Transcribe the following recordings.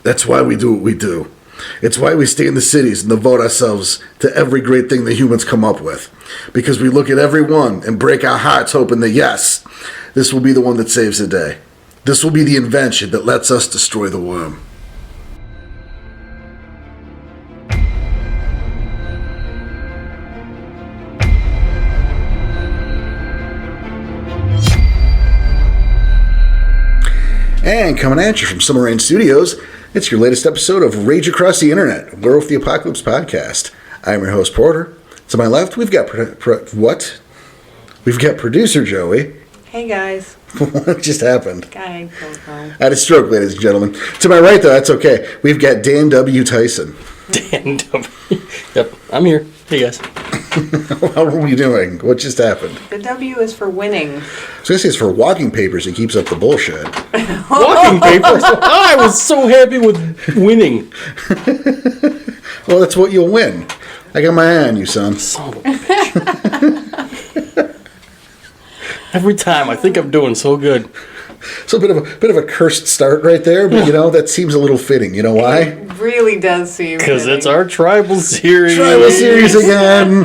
That's why we do what we do. It's why we stay in the cities and devote ourselves to every great thing that humans come up with. Because we look at every one and break our hearts hoping that, yes, this will be the one that saves the day. This will be the invention that lets us destroy the worm. And coming at you from Summer Rain Studios, it's your latest episode of Rage Across the Internet, Werewolf the Apocalypse podcast. I'm your host, Porter. To my left, we've got We've got producer Joey. Hey, guys. What just happened? I don't know. I had a stroke, ladies and gentlemen. To my right, though, that's okay. We've got Dan W. Tyson. Dan W. Yep, I'm here. Hey, guys. How are we doing? What just happened? The W is for winning. I was going to say it's for walking papers. It keeps up the bullshit. Walking papers? I was so happy with winning. Well, that's what you'll win. I got my eye on you, son. Son of a bitch. Every time, I think I'm doing so good. So a bit of a cursed start right there, but that seems a little fitting. You know why? It really does seem Because fitting. it's our tribal series. Tribal series again.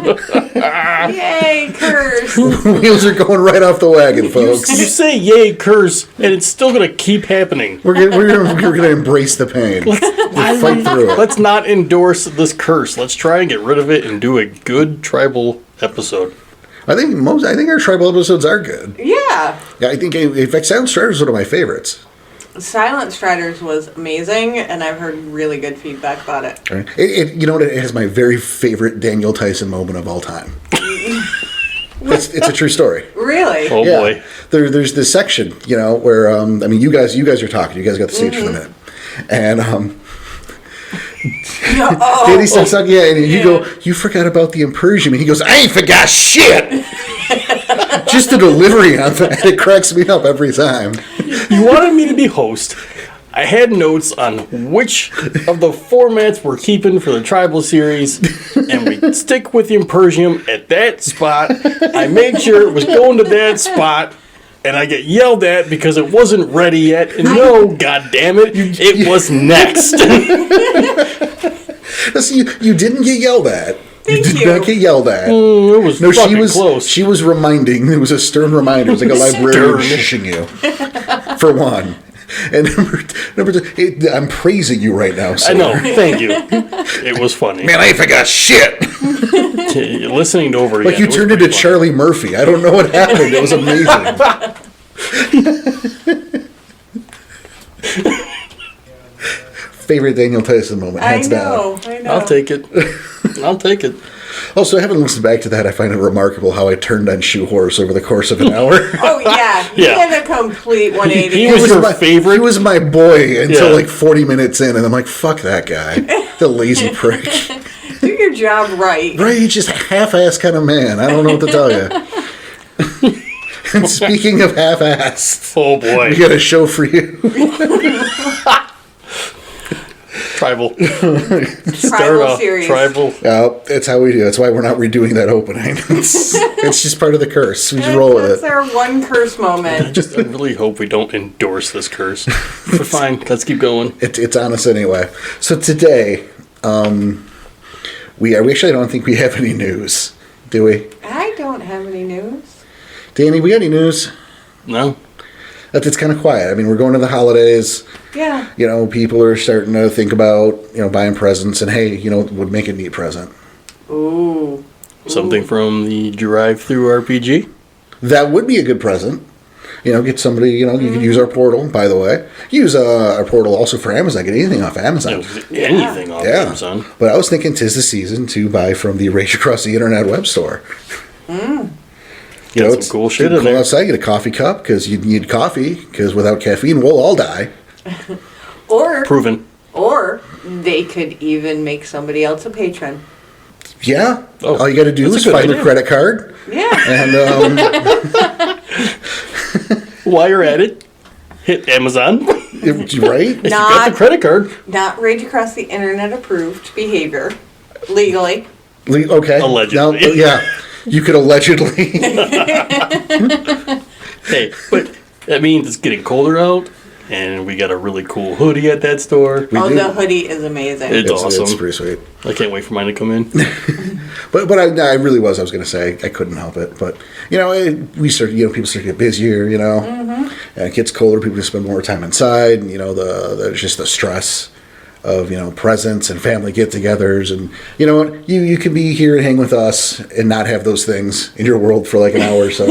Yay, curse. Wheels are going right off the wagon, folks. You say yay, curse, and it's still going to keep happening. We're gonna embrace the pain. We'll fight through it. Let's not endorse this curse. Let's try and get rid of it and do a good tribal episode. I think our tribal episodes are good. Yeah. I think, in fact, Silent Strider is one of my favorites. Silent Striders was amazing, and I've heard really good feedback about it. Right. It has my very favorite Daniel Tyson moment of all time. It's a true story. Really? Oh, Yeah. boy. There's this section, where you guys are talking. You guys got the stage for the minute, and Danny said something, and you go, you forgot about the impersion. And he goes, I ain't forgot shit. Just the delivery on that, it cracks me up every time. You wanted me to be host. I had notes on which of the formats we're keeping for the tribal series, and we stick with the impersium at that spot. I made sure it was going to that spot, and I get yelled at because it wasn't ready yet. And no, goddammit, it was next. See, you didn't get yelled at. Thank you did you. not get yelled at. It was fucking close. She was reminding. It was a stern reminder. It was like a librarian shushing you, for one. And number two, I'm praising you right now, sir. I know. Thank you. It was funny. Man, I ain't forgot shit. Listening to over again. Like you turned into Charlie Murphy. I don't know what happened. It was amazing. Favorite Daniel Tyson moment, hands down. I know. I'll take it. Also, having listened back to that, I find it remarkable how I turned on Shoe Horse over the course of an hour. Oh, yeah. He had a complete 180. He was your favorite? He was my boy until like 40 minutes in, and I'm like, fuck that guy. The lazy prick. Do your job right. Right, he's just a half-assed kind of man. I don't know what to tell you. And speaking of half-assed, oh boy, we got a show for you. Tribal series. Tribal. That's how we do. That's why we're not redoing that opening. It's just part of the curse. We just roll with it. That's our one curse moment. I really hope we don't endorse this curse. But fine, let's keep going. It's on us anyway. So today, we actually don't think we have any news, do we? I don't have any news. Danny, we got any news? No. It's kind of quiet. I mean, we're going to the holidays. Yeah. People are starting to think about, buying presents, and hey, would make a neat present. Ooh. Something from the drive-through RPG? That would be a good present. Get somebody, you could use our portal, by the way. Use our portal also for Amazon. Get anything off Amazon. Anything off Amazon. But I was thinking 'tis the season to buy from the Rage Across the Internet web store. Get some cool shit in there. Go outside, get a coffee cup, because you need coffee, because without caffeine, we'll all die. Proven. Or they could even make somebody else a patron. Yeah. All you got to do is find their credit card. Yeah. And while you're at it, hit Amazon. Right? If you got the credit card. Not Rage Across the Internet approved behavior. Legally. Okay. Allegedly. Now, yeah. You could allegedly. Hey, but that means it's getting colder out. And we got a really cool hoodie at that store. The hoodie is amazing. It's awesome. It's pretty sweet. I can't wait for mine to come in. But I really was. I was going to say I couldn't help it. But we start. People start to get busier. And it gets colder. People spend more time inside. And there's just the stress of presents and family get-togethers. And you know what? You can be here and hang with us and not have those things in your world for like an hour or so.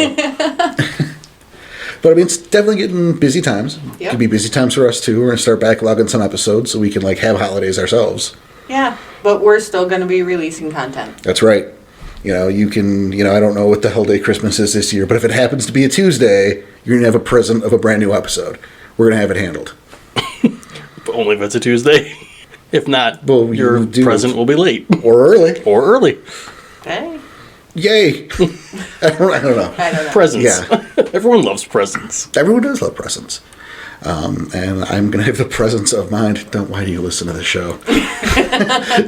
But I mean, it's definitely getting busy times. Yep. It could be busy times for us too. We're gonna start backlogging some episodes so we can have holidays ourselves. Yeah, but we're still going to be releasing content. That's right. You can. I don't know what the hell day Christmas is this year, but if it happens to be a Tuesday, you're gonna have a present of a brand new episode. We're gonna have it handled. But only if it's a Tuesday. If not, your do present will be late or early. Hey. Yay! I don't know. I don't know. Presents. Yeah. Everyone loves presents. Everyone does love presents. And I'm going to have the presence of mind. Why do you listen to the show?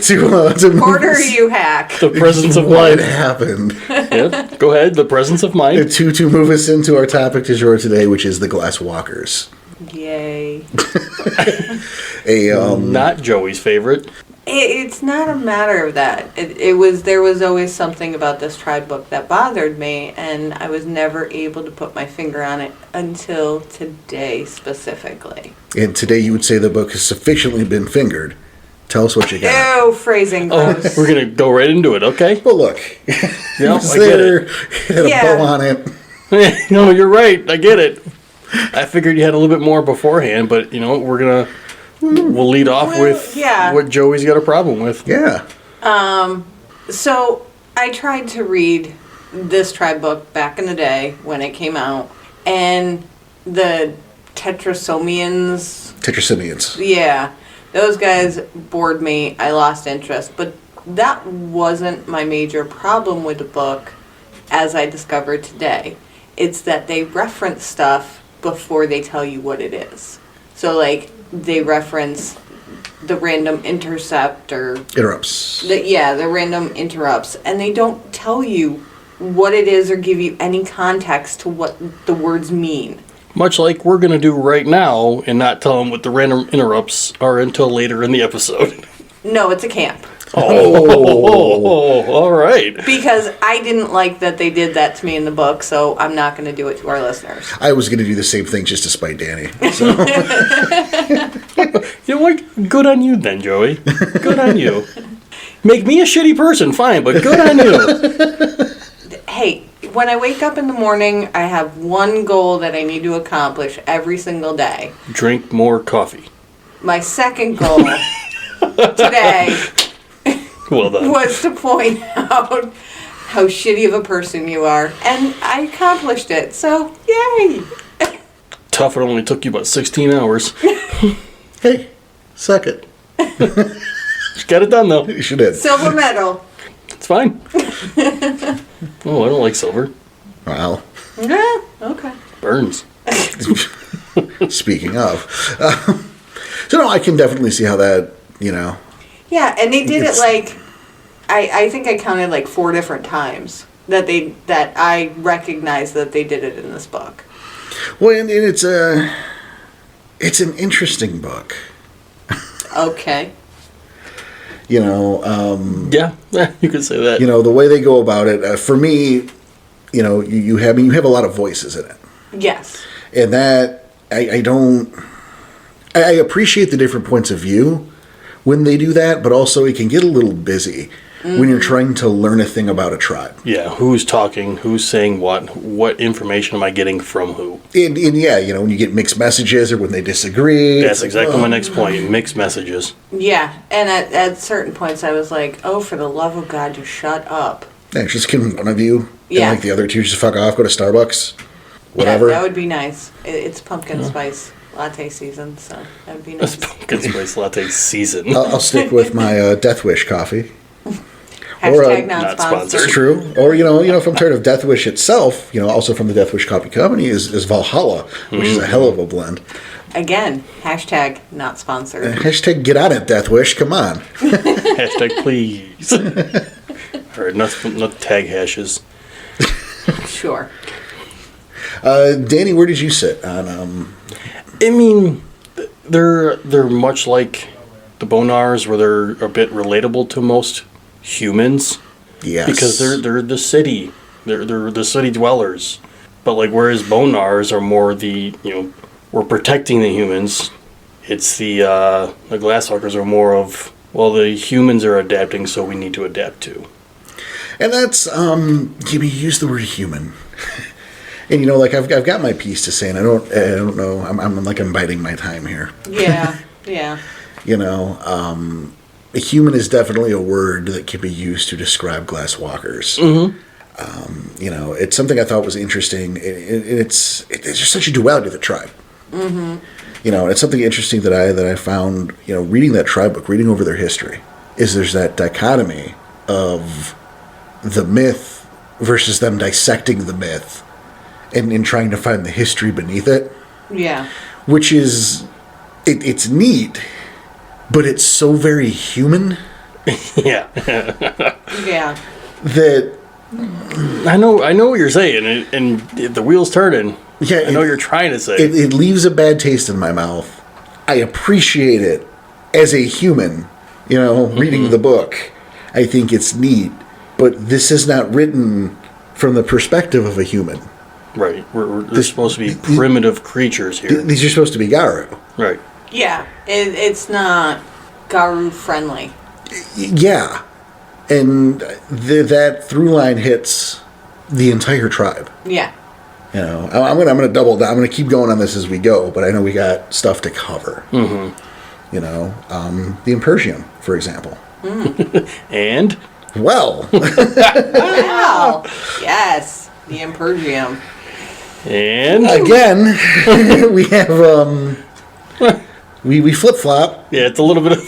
to Order you hack. The presence of what mind. happened. Yeah, go ahead. The presence of mind. To move us into our topic du jour today, which is the Glasswalkers. Yay. Not Joey's favorite. It's not a matter of that. There was always something about this tribe book that bothered me, and I was never able to put my finger on it until today specifically. And today you would say the book has sufficiently been fingered. Tell us what you got. Ew, phrasing gross. We're going to go right into it, okay? Well, look. Yeah, It's I get there. it. It had a bow on it. No, you're right. I get it. I figured you had a little bit more beforehand, but we'll lead off with what Joey's got a problem with. Yeah. So I tried to read this tribe book back in the day when it came out, and the Tetrasimians. Yeah, those guys bored me. I lost interest, but that wasn't my major problem with the book, as I discovered today. It's that they reference stuff before they tell you what it is. So, they reference the random intercept or... Interrupts. The random interrupts. And they don't tell you what it is or give you any context to what the words mean. Much like we're going to do right now and not tell them what the random interrupts are until later in the episode. No, it's a camp. Oh, all right. Because I didn't like that they did that to me in the book, so I'm not going to do it to our listeners. I was going to do the same thing just to spite Danny. So. You know what? Good on you then, Joey. Good on you. Make me a shitty person, fine, but good on you. Hey, when I wake up in the morning, I have one goal that I need to accomplish every single day. Drink more coffee. My second goal today Well done. was to point out how shitty of a person you are. And I accomplished it, so yay! Tough, it only took you about 16 hours. Hey, suck it. Got it done, though. You sure did. Silver medal. It's fine. Oh, I don't like silver. Well, Yeah, okay. Burns. speaking of. So, no, I can definitely see how that, Yeah, and they did it I think I counted 4 different times that I recognized that they did it in this book. Well, and it's an interesting book. Okay. Yeah, you could say that. The way they go about it, for me, you have a lot of voices in it. Yes. And that, I appreciate the different points of view when they do that, but also it can get a little busy when you're trying to learn a thing about a tribe. Yeah, who's talking, who's saying what information am I getting from who? And when you get mixed messages or when they disagree. That's exactly my next point, mixed messages. Yeah, and at certain points I was like, oh, for the love of God, just shut up. Yeah, just can one of you Yeah. and the other two just fuck off, go to Starbucks, whatever. Yeah, that would be nice. It's pumpkin spice latte season, so that would be nice. It's pumpkin spice latte season. I'll stick with my Death Wish coffee. Hashtag not not sponsored. sponsored. True. Or, if I'm tired of Death Wish itself, also from the Death Wish Coffee Company is Valhalla, which is a hell of a blend. Again, hashtag not sponsored. Hashtag get on it, Death Wish. Come on. Hashtag please. Or not tag hashes. Sure. Danny, where did you sit on... I mean, they're much like the Bonars, where they're a bit relatable to most humans. Yes. Because they're the city. They're the city dwellers. But like whereas Bonars are more we're protecting the humans. It's the Glasswalkers are more of, well, the humans are adapting, so we need to adapt too. And that's you use the word human. And like I've got my piece to say, and I don't know. I'm like I'm biding my time here. Yeah. Yeah. A human is definitely a word that can be used to describe Glasswalkers. It's something I thought was interesting. It's just such a duality of the tribe. It's something interesting that I found. Reading that tribe book, reading over their history, is there's that dichotomy of the myth versus them dissecting the myth and trying to find the history beneath it. Yeah. Which is, it's neat, but it's so very human. Yeah. Yeah. That I know what you're saying, and the wheel's turning. Yeah, I know what you're trying to say. It leaves a bad taste in my mouth. I appreciate it as a human, reading the book. I think it's neat, but this is not written from the perspective of a human. Right. They're supposed to be primitive creatures here. These are supposed to be Garu. Right. Yeah. It's not Garu friendly. Yeah. And that through line hits the entire tribe. Yeah. I'm gonna double down. I'm gonna keep going on this as we go, but I know we got stuff to cover. The Impersium, for example. And? Well. Wow. Yes. The Impersium. And? Again, we have, we flip-flop. Yeah, it's a little bit of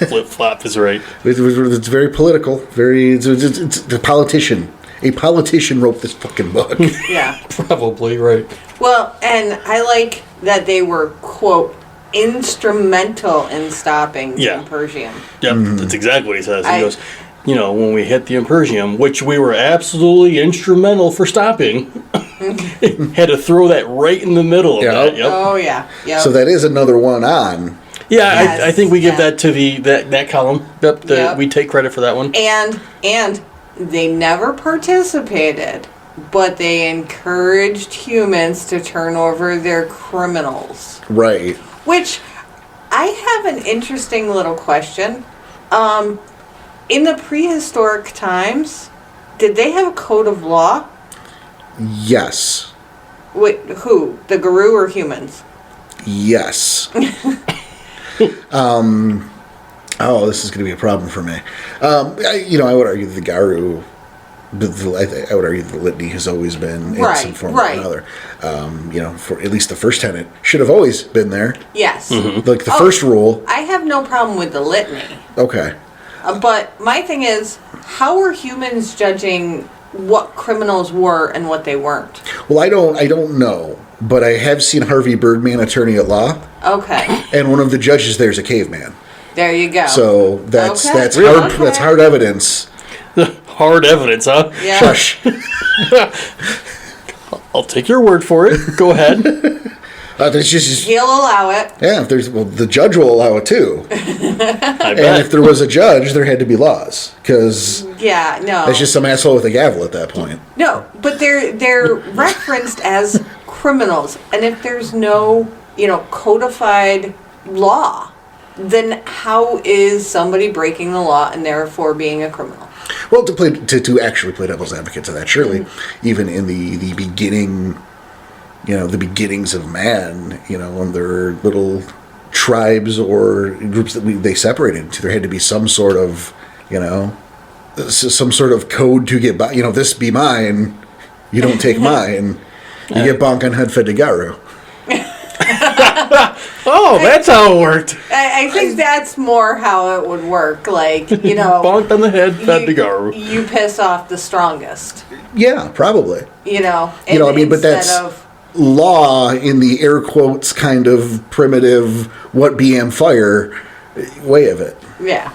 flip-flop is right. It's very political. It's a politician. A politician wrote this fucking book. Yeah. Probably, right. Well, and I like that they were, quote, instrumental in stopping the Impersium. Yep, that's exactly what he says. He goes, when we hit the Impersium, which we were absolutely instrumental for stopping, had to throw that right in the middle of that. Yep. Oh, yeah. Yep. So that is another one on. Yeah, yes, I think we give that to that column. Yep, we take credit for that one. And they never participated, but they encouraged humans to turn over their criminals. Right. Which, I have an interesting little question. In the prehistoric times, did they have a code of law? Yes. Wait, who? The Garu or humans? Yes. Oh, this is going to be a problem for me. I would argue that the Garu, I would argue that the litany has always been in some form or another. For at least the first tenant should have always been there. Yes. Like the first rule. I have no problem with the litany. Okay. But my thing is, how are humans judging what criminals were and what they weren't? Well, I don't know, but I have seen Harvey Birdman, attorney at law. Okay. And one of the judges there is a caveman. There you go. So that's really? hard. That's hard evidence. Hard evidence, huh? Yeah. Shush. I'll take your word for it. Go ahead. He'll allow it. Yeah, the judge will allow it too. I bet. And if there was a judge, there had to be laws, because it's just some asshole with a gavel at that point. No, but they're referenced as criminals, and if there's no codified law, then how is somebody breaking the law and therefore being a criminal? Well, to actually play devil's advocate to that, surely, even in the beginning, the beginnings of man, when there were little tribes or groups that they separated into, there had to be some sort of, some sort of code to get by. This be mine, you don't take mine, you get bonk on head fed to Garu. Oh, that's how it worked. I think that's more how it would work. Like, bonked on the head, fed to Garu. You piss off the strongest. Yeah, probably. But that's law in the air quotes kind of primitive what BM fire way of it. Yeah.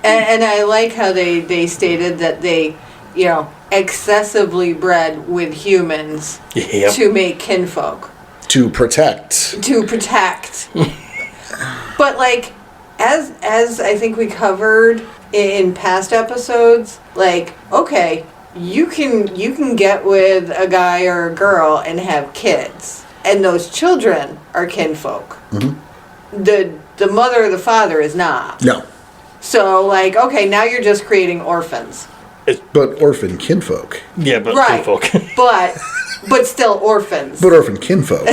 And I like how they stated that they, excessively bred with humans to make kinfolk. To protect. But like, as I think we covered in past episodes, like, okay, you can get with a guy or a girl and have kids, and those children are kinfolk. Mm-hmm. The mother or the father is not. No. So like, okay, now you're just creating orphans. But orphan kinfolk. Yeah, but Right. kinfolk. but still orphans. But orphan kinfolk.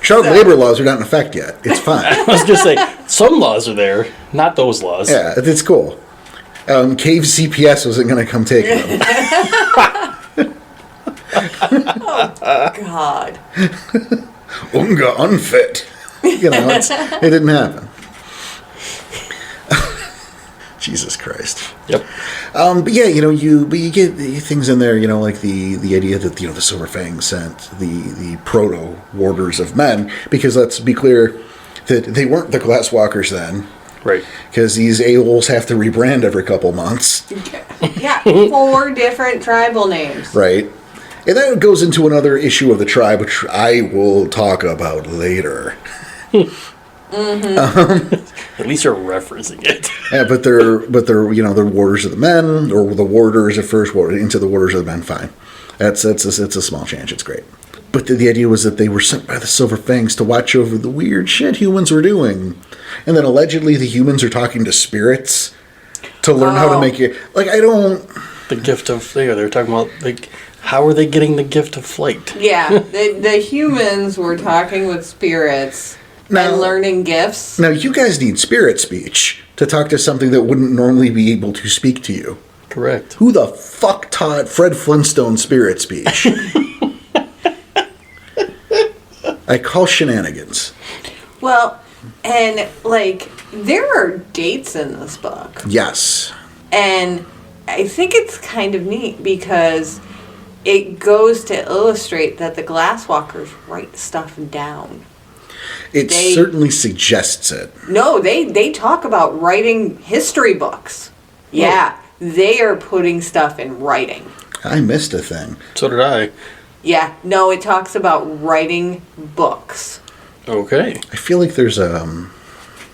Child labor laws are not in effect yet. It's fine. I was just saying, some laws are there, not those laws. Yeah, it's cool. Cave CPS wasn't going to come take them. God. Unga unfit. You know, it didn't happen. Jesus Christ. Yep. But yeah, you get things in there, like the idea that, the Silver Fang sent the proto warders of men, because let's be clear that they weren't the Glasswalkers then. Right. Because these a-holes have to rebrand every couple months. Yeah, 4 different tribal names. Right. And that goes into another issue of the tribe, which I will talk about later. Mm-hmm. At least you're referencing it. Yeah, but they're warders of the men, or the warders at first, into the warders of the men. Fine, it's a small change. It's great. But the idea was that they were sent by the Silver Fangs to watch over the weird shit humans were doing, and then allegedly the humans are talking to spirits to learn how to make it. Like, I don't. The gift of they're talking about, like, how are they getting the gift of flight? Yeah, the humans were talking with spirits. Now, and learning gifts. Now, you guys need spirit speech to talk to something that wouldn't normally be able to speak to you. Correct. Who the fuck taught Fred Flintstone spirit speech? I call shenanigans. Well, and, like, there are dates in this book. Yes. And I think it's kind of neat because it goes to illustrate that the Glasswalkers write stuff down. It certainly suggests it. No, they talk about writing history books. Yeah, they are putting stuff in writing. I missed a thing. So did I. Yeah, no, it talks about writing books. Okay. I feel like there's a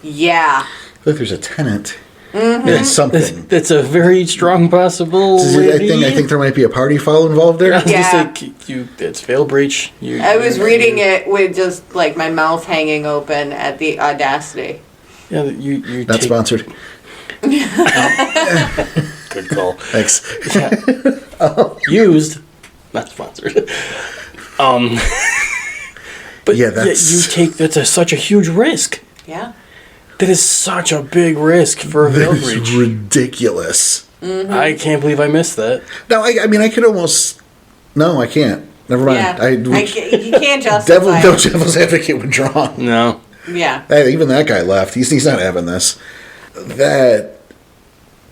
Yeah. tenant. Mm-hmm. Yeah, something. That's a very strong possibility. I think there might be a party foul involved there. I was Yeah. gonna say, it's veil breach. I was reading it with just, like, my mouth hanging open at the audacity. Yeah, you Not sponsored. Good call. Thanks. Used, not sponsored. But Yeah, that's such a huge risk. Yeah. That is such a big risk for a veil That is breach. ridiculous. Mm-hmm. I can't believe I missed that. No, I mean, I could almost. No, I can't. Never mind. Yeah. You can't justify Devil's advocate withdrawn. No. Yeah. Hey, even that guy left. He's not having this. That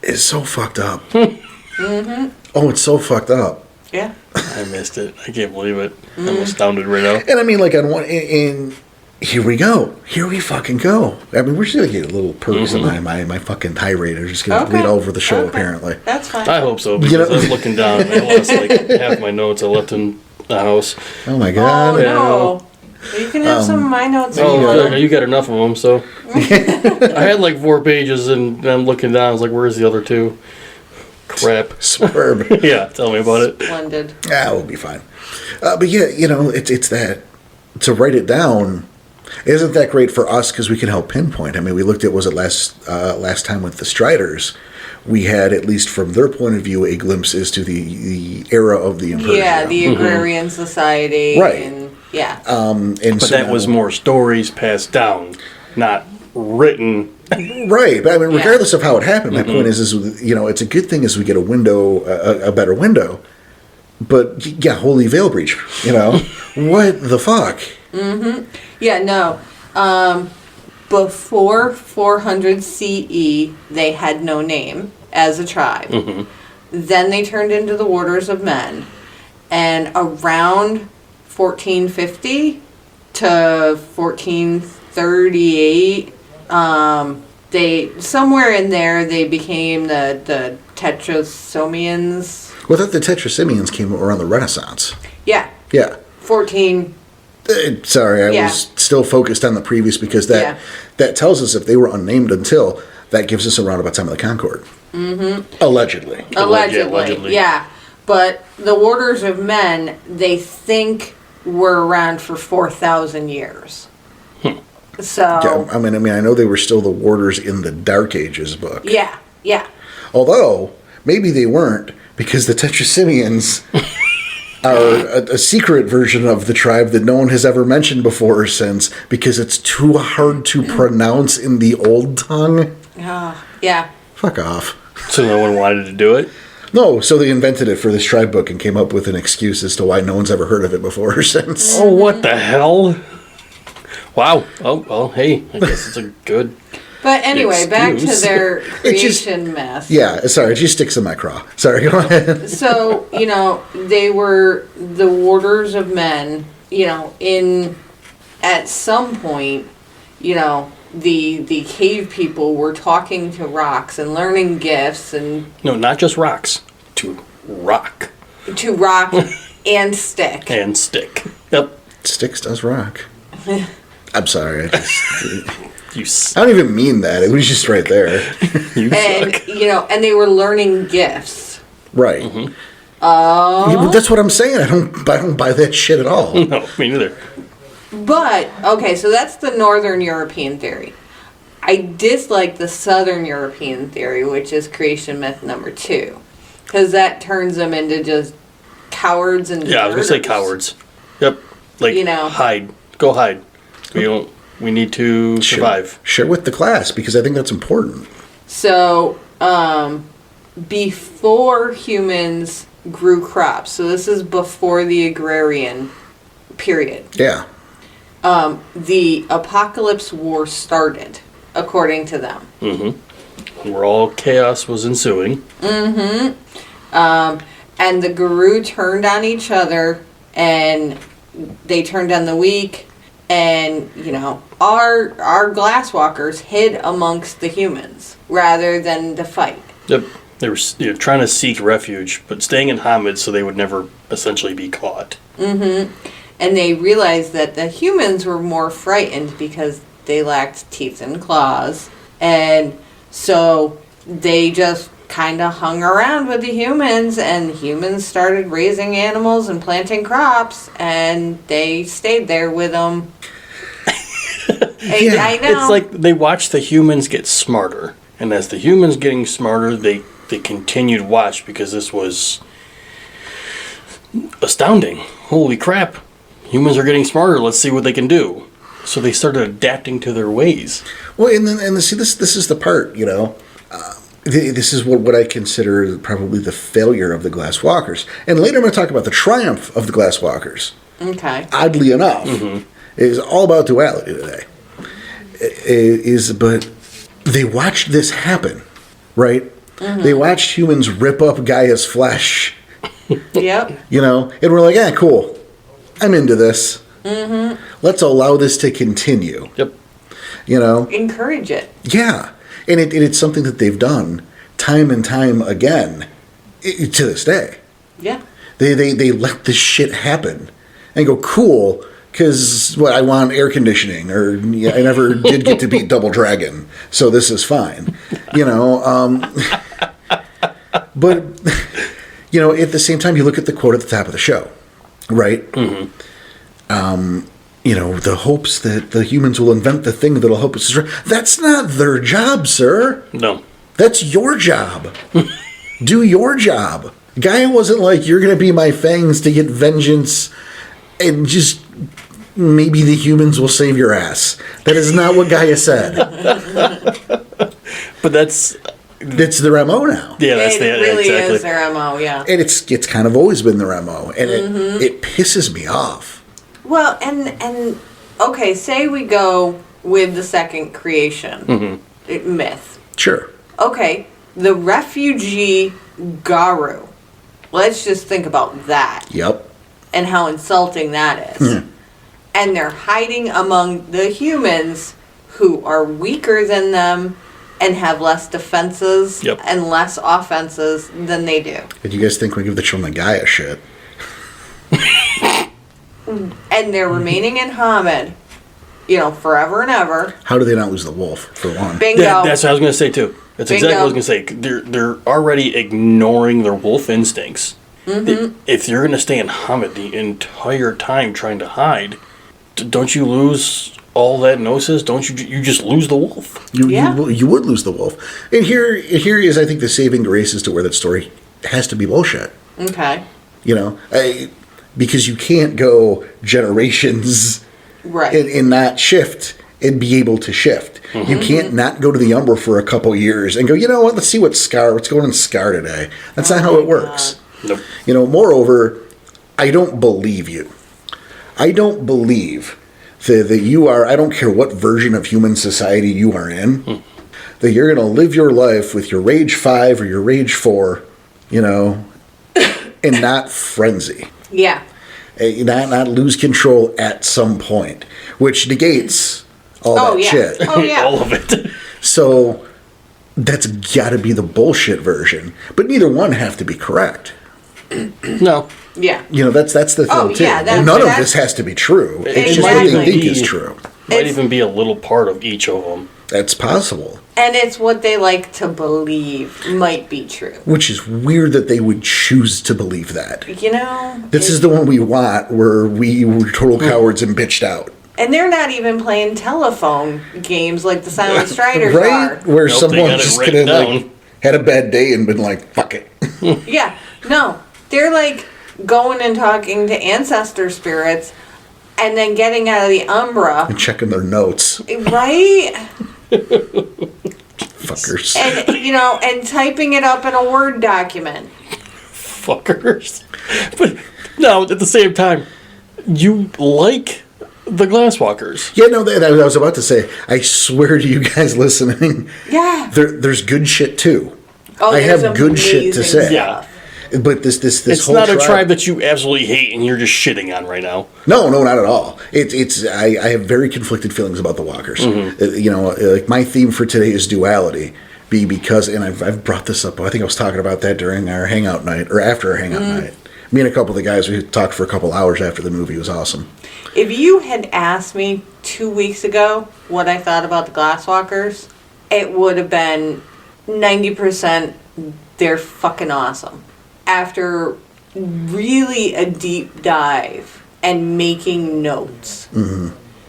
is so fucked up. Mm-hmm. Oh, it's so fucked up. Yeah. I missed it. I can't believe it. I'm astounded right now. And I mean, like, here we go. Here we fucking go. I mean, we're just gonna get a little perks in my fucking tirade are just gonna bleed all over the show, apparently. That's fine. I hope so, because I'm looking down and I lost like half my notes I left in the house. Oh my god. Oh, no. You can have some of my notes. if you Oh, want. you got enough of them, so. I had like 4 pages and I'm looking down, I was like, where's the other 2? Crap. Superb. Yeah, tell me about it. Splendid. We'll be fine. But yeah, it's that. To write it down isn't that great for us because we can help pinpoint. I mean, we looked at, was it last time with the Striders, we had, at least from their point of view, a glimpse as to the era of the Impersia. Yeah, the agrarian society. Right. And, yeah. And But that was more stories passed down, not written. Right, but I mean, regardless of how it happened, my point is, it's a good thing as we get a window, a better window. But yeah, holy veil breach, what the fuck? Mm-hmm. Yeah, no. Before 400 CE, they had no name as a tribe. Mm-hmm. Then they turned into the Warders of Men. And around 1450 to 1438, they, somewhere in there, they became the Tetrasomians. Well, I thought the Tetrasimians came around the Renaissance. Yeah. Yeah. 14. Sorry, I Yeah. was still focused on the previous because that tells us if they were unnamed until, that gives us a roundabout time of the Concord. Mm-hmm. Allegedly. Allegedly. Yeah. But the Orders of Men, they think were around for 4,000 years. So. Yeah, I mean, I know they were still the Warders in the Dark Ages book. Yeah. Although, maybe they weren't, because the Tetrasimians are a secret version of the tribe that no one has ever mentioned before or since, because it's too hard to pronounce in the old tongue. Yeah. Fuck off. So no one wanted to do it? No, so they invented it for this tribe book and came up with an excuse as to why no one's ever heard of it before or since. Oh, what the hell? Wow. Oh, well, hey, I guess it's a good... But anyway, back to excuse. their creation myth. Yeah, sorry, it just sticks in my craw. Sorry, go ahead. So, they were the Warders of Men, at some point, the cave people were talking to rocks and learning gifts and... No, not just rocks. To rock. To rock and stick. And stick. Yep. Sticks does rock. I'm sorry, I don't even mean that. It was just right there. And they were learning gifts. Right. Mm-hmm. Yeah, that's what I'm saying. I don't buy that shit at all. No, me neither. But, okay, so that's the Northern European theory. I dislike the Southern European theory, which is creation myth number 2. Because that turns them into just cowards and Yeah, I was going to say cowards. Yep. Hide. Go hide. We need to survive. Share with the class, because I think that's important. So, before humans grew crops, so this is before the agrarian period. Yeah. The apocalypse war started, according to them. Mm-hmm. Where all chaos was ensuing. Mm-hmm. And the Guru turned on each other, and they turned on the weak, and, our Glasswalkers hid amongst the humans, rather than to fight. Yep. They were trying to seek refuge, but staying in Hamid so they would never essentially be caught. Mm-hmm. And they realized that the humans were more frightened because they lacked teeth and claws. And so they just kind of hung around with the humans, and humans started raising animals and planting crops, and they stayed there with them. I know. It's like they watched the humans get smarter. And as the humans getting smarter, they continued to watch, because this was astounding. Holy crap. Humans are getting smarter. Let's see what they can do. So they started adapting to their ways. Well, and see, this is the part, this is what I consider probably the failure of the Glasswalkers. And later I'm going to talk about the triumph of the Glasswalkers. Okay. Oddly enough, it is all about duality today. But they watched this happen, right? Mm-hmm. They watched humans rip up Gaia's flesh. Yep. And we're like, yeah, cool. I'm into this. Mm-hmm. Let's allow this to continue. Yep. Encourage it. Yeah. And it's something that they've done time and time again to this day. Yeah. They let this shit happen and go, cool, because I want air conditioning, or I never did get to beat Double Dragon, so this is fine. But, at the same time, you look at the quote at the top of the show, right? Mm-hmm. The hopes that the humans will invent the thing that'll help us destroy. That's not their job, sir. No. That's your job. Do your job. Gaia wasn't like, you're going to be my fangs to get vengeance, and just maybe the humans will save your ass. That is not what Gaia said. But that's their MO now. Yeah, it really is their MO, yeah. And it's kind of always been their MO, and it pisses me off. Well, and okay, say we go with the second creation myth. Sure. Okay, the refugee Garu. Let's just think about that. Yep. And how insulting that is. And they're hiding among the humans who are weaker than them and have less defenses and less offenses than they do. What do you guys think we give the children Gaia shit? And they're remaining in Hamid, forever and ever. How do they not lose the wolf, for one? Bingo. That's what I was going to say, too. That's exactly what I was going to say. They're already ignoring their wolf instincts. If you're going to stay in habit the entire time trying to hide, don't you lose all that gnosis? Don't you just lose the wolf? You would lose the wolf. And here is, I think, the saving grace as to where that story has to be bullshit. Okay. Because you can't go generations Right. and not shift and be able to shift. You can't not go to the Umbra for a couple years and go, you know what, let's see what's going on Scar today. That's not how it works. Nope. Moreover, I don't believe you. I don't believe that you are, I don't care what version of human society you are in, that you're going to live your life with your rage 5 or your rage 4, and not frenzy. Yeah. Not lose control at some point, which negates all that shit. Oh, yeah. All of it. So that's got to be the bullshit version. But neither one have to be correct. No. Yeah. That's the thing, too. Yeah, and none of this has to be true. It's just what they think is true. Might even be a little part of each of them. That's possible. And it's what they like to believe might be true. Which is weird that they would choose to believe that. This is the one we want, where we were total cowards and bitched out. And they're not even playing telephone games like the Silent Striders right? are. Where someone just could have had a bad day and been like, fuck it. Yeah. No. They're like going and talking to ancestor spirits and then getting out of the Umbra. And checking their notes. Right? Fuckers. And, and typing it up in a Word document. Fuckers. But, no, at the same time, you like the Glasswalkers. Yeah, no, I was about to say, I swear to you guys listening, Yeah. there's good shit too. Oh, I have good shit to say. Yeah. But this It's whole not a tribe that you absolutely hate and you're just shitting on right now. No, not at all. I have very conflicted feelings about the Walkers. Like my theme for today is duality. Because, and I've brought this up, I think I was talking about that during our hangout night, or after our hangout night. Me and a couple of the guys, we talked for a couple hours after the movie. It was awesome. If you had asked me 2 weeks ago what I thought about the Glasswalkers, it would have been 90% they're fucking awesome. After really a deep dive and making notes,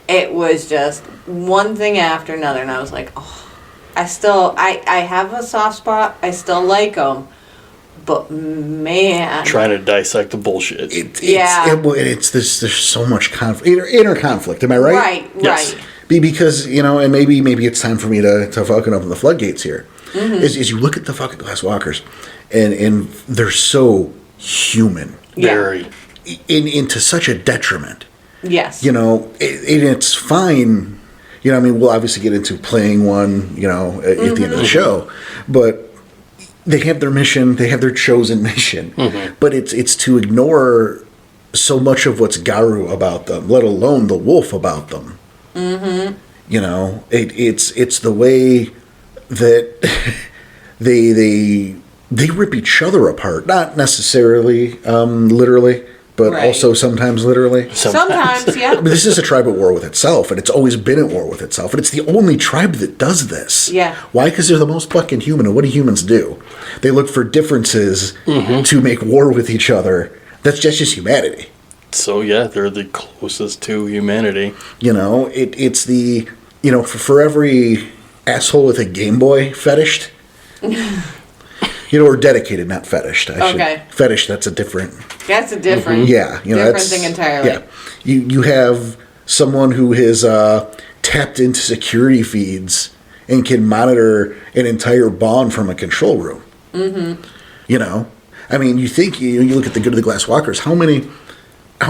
it was just one thing after another, and I was like, oh, I have a soft spot. I still like them, but man, Trying to dissect the bullshit. There's so much inner conflict. Am I right? Right, Yes. right. Because, and maybe it's time for me to fucking open the floodgates here. Is you look at the fucking Glasswalkers, and they're so human. Very. And to such a detriment. Yes. It's fine. We'll obviously get into playing one, at the end of the show. But they have their mission. They have their chosen mission. But it's to ignore so much of what's Garu about them, let alone the wolf about them. It's the way that they rip each other apart. Not necessarily literally, but also sometimes literally. Sometimes, yeah. But this is a tribe at war with itself, and it's always been at war with itself. And it's the only tribe that does this. Yeah. Why? Because they're the most fucking human. And what do humans do? They look for differences to make war with each other. That's just humanity. So, yeah, they're the closest to humanity. It's the, for every asshole with a Game Boy fetished, or dedicated, not fetished. Fetish, that's a different. That's a different. Yeah, different thing entirely. Yeah, you have someone who has tapped into security feeds and can monitor an entire bond from a control room. You think you look at the good of the Glasswalkers. How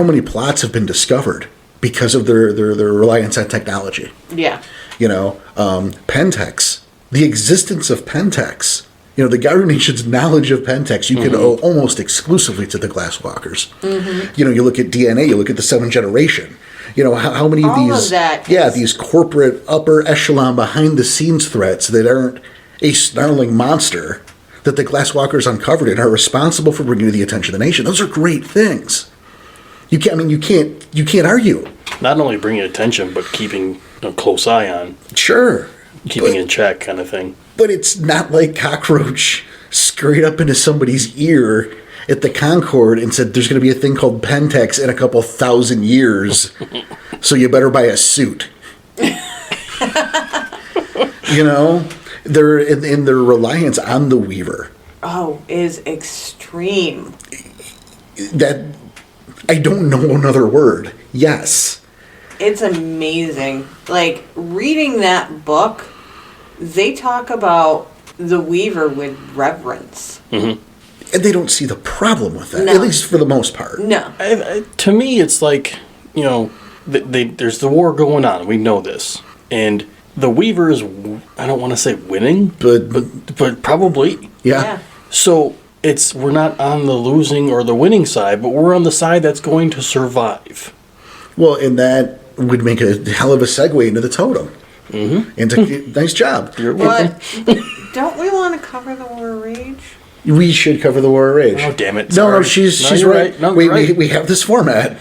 many plots have been discovered because of their reliance on technology? Yeah. Pentex, the existence of Pentex. The Garu Nation's knowledge of Pentex, you can owe almost exclusively to the Glasswalkers. You look at DNA, you look at the 7th generation. How many of these, these corporate upper echelon behind the scenes threats that aren't a snarling monster that the Glasswalkers uncovered and are responsible for bringing to the attention of the nation. Those are great things. You can't argue. not only bringing attention, but keeping a close eye on, Sure. keeping in check kind of thing. But it's not like Cockroach scurried up into somebody's ear at the Concorde and said, there's going to be a thing called Pentex in a couple thousand years, so you better buy a suit. You know? They're in their reliance on the Weaver. Oh, is extreme. That, I don't know another word. Yes. It's amazing. Like, reading that book, they talk about the Weaver with reverence. And they don't see the problem with that, No. at least for the most part. No. To me, it's like, you know, there's the war going on. We know this. And the Weaver is, I don't want to say winning, but probably. Yeah. So we're not on the losing or the winning side, but we're on the side that's going to survive. Well, and that would make a hell of a segue into the totem. Nice job. You're welcome. But don't we want to cover the War of Rage? We should cover the War of Rage. Oh, damn it. No, Sorry. she's you're right. No, we, you're right. we have this format.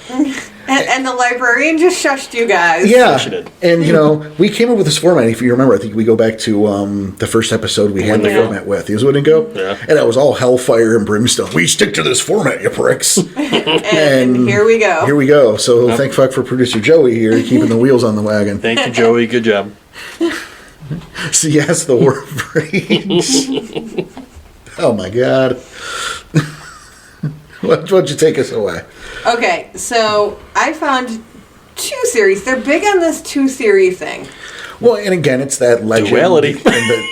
And the librarian just shushed you guys. Yeah. she did. And, you know, we came up with this format. If you remember, I think we go back to the first episode we had the Wendigo. format with. Is Wendigo? Yeah. And that was all hellfire and brimstone. We stick to this format, you pricks. And here we go. Here we go. So thank fuck for producer Joey here keeping the wheels on the wagon. Thank you, Joey. Good job. So yes, the War of Rage. Oh my God. Why don't you take us away? Okay, so I found 2 series. They're big on this 2 series thing. Well, and again, it's that legend. Duality. And the,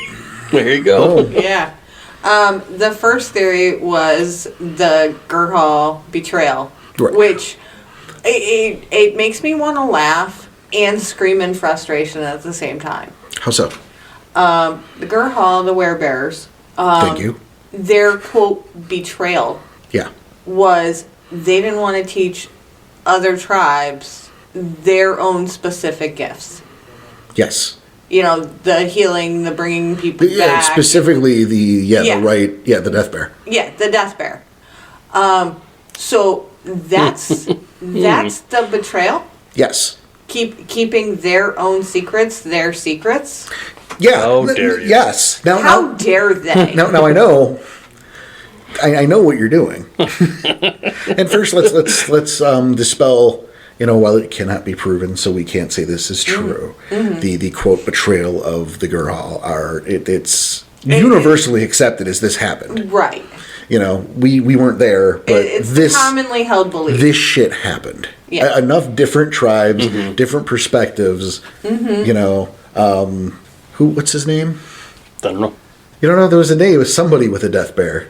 There you go. oh, Yeah. The first theory was the Gerhal betrayal, Right. which it makes me want to laugh and scream in frustration at the same time. how so? The Gerhal, the werebears, Thank you. their quote betrayal Yeah. was they didn't want to teach other tribes their own specific gifts. Yes. You know, the healing, the bringing people Yeah, back. specifically the the death bear. Yeah, the death bear. So that's the betrayal. Yes. Keeping their own secrets, their secrets. Yeah. How dare you. Yes. How dare they? Now I know. I know what you're doing. And first, let's dispel. You know, while it cannot be proven, so we can't say this is true. The quote betrayal of the Gerhal it's universally accepted as this happened. Right. You know, we weren't there, but It's this commonly held belief. this shit happened. Yeah. Enough different tribes, different perspectives. You know, what's his name? I don't know. You don't know, there was a name. It was somebody with a death bear.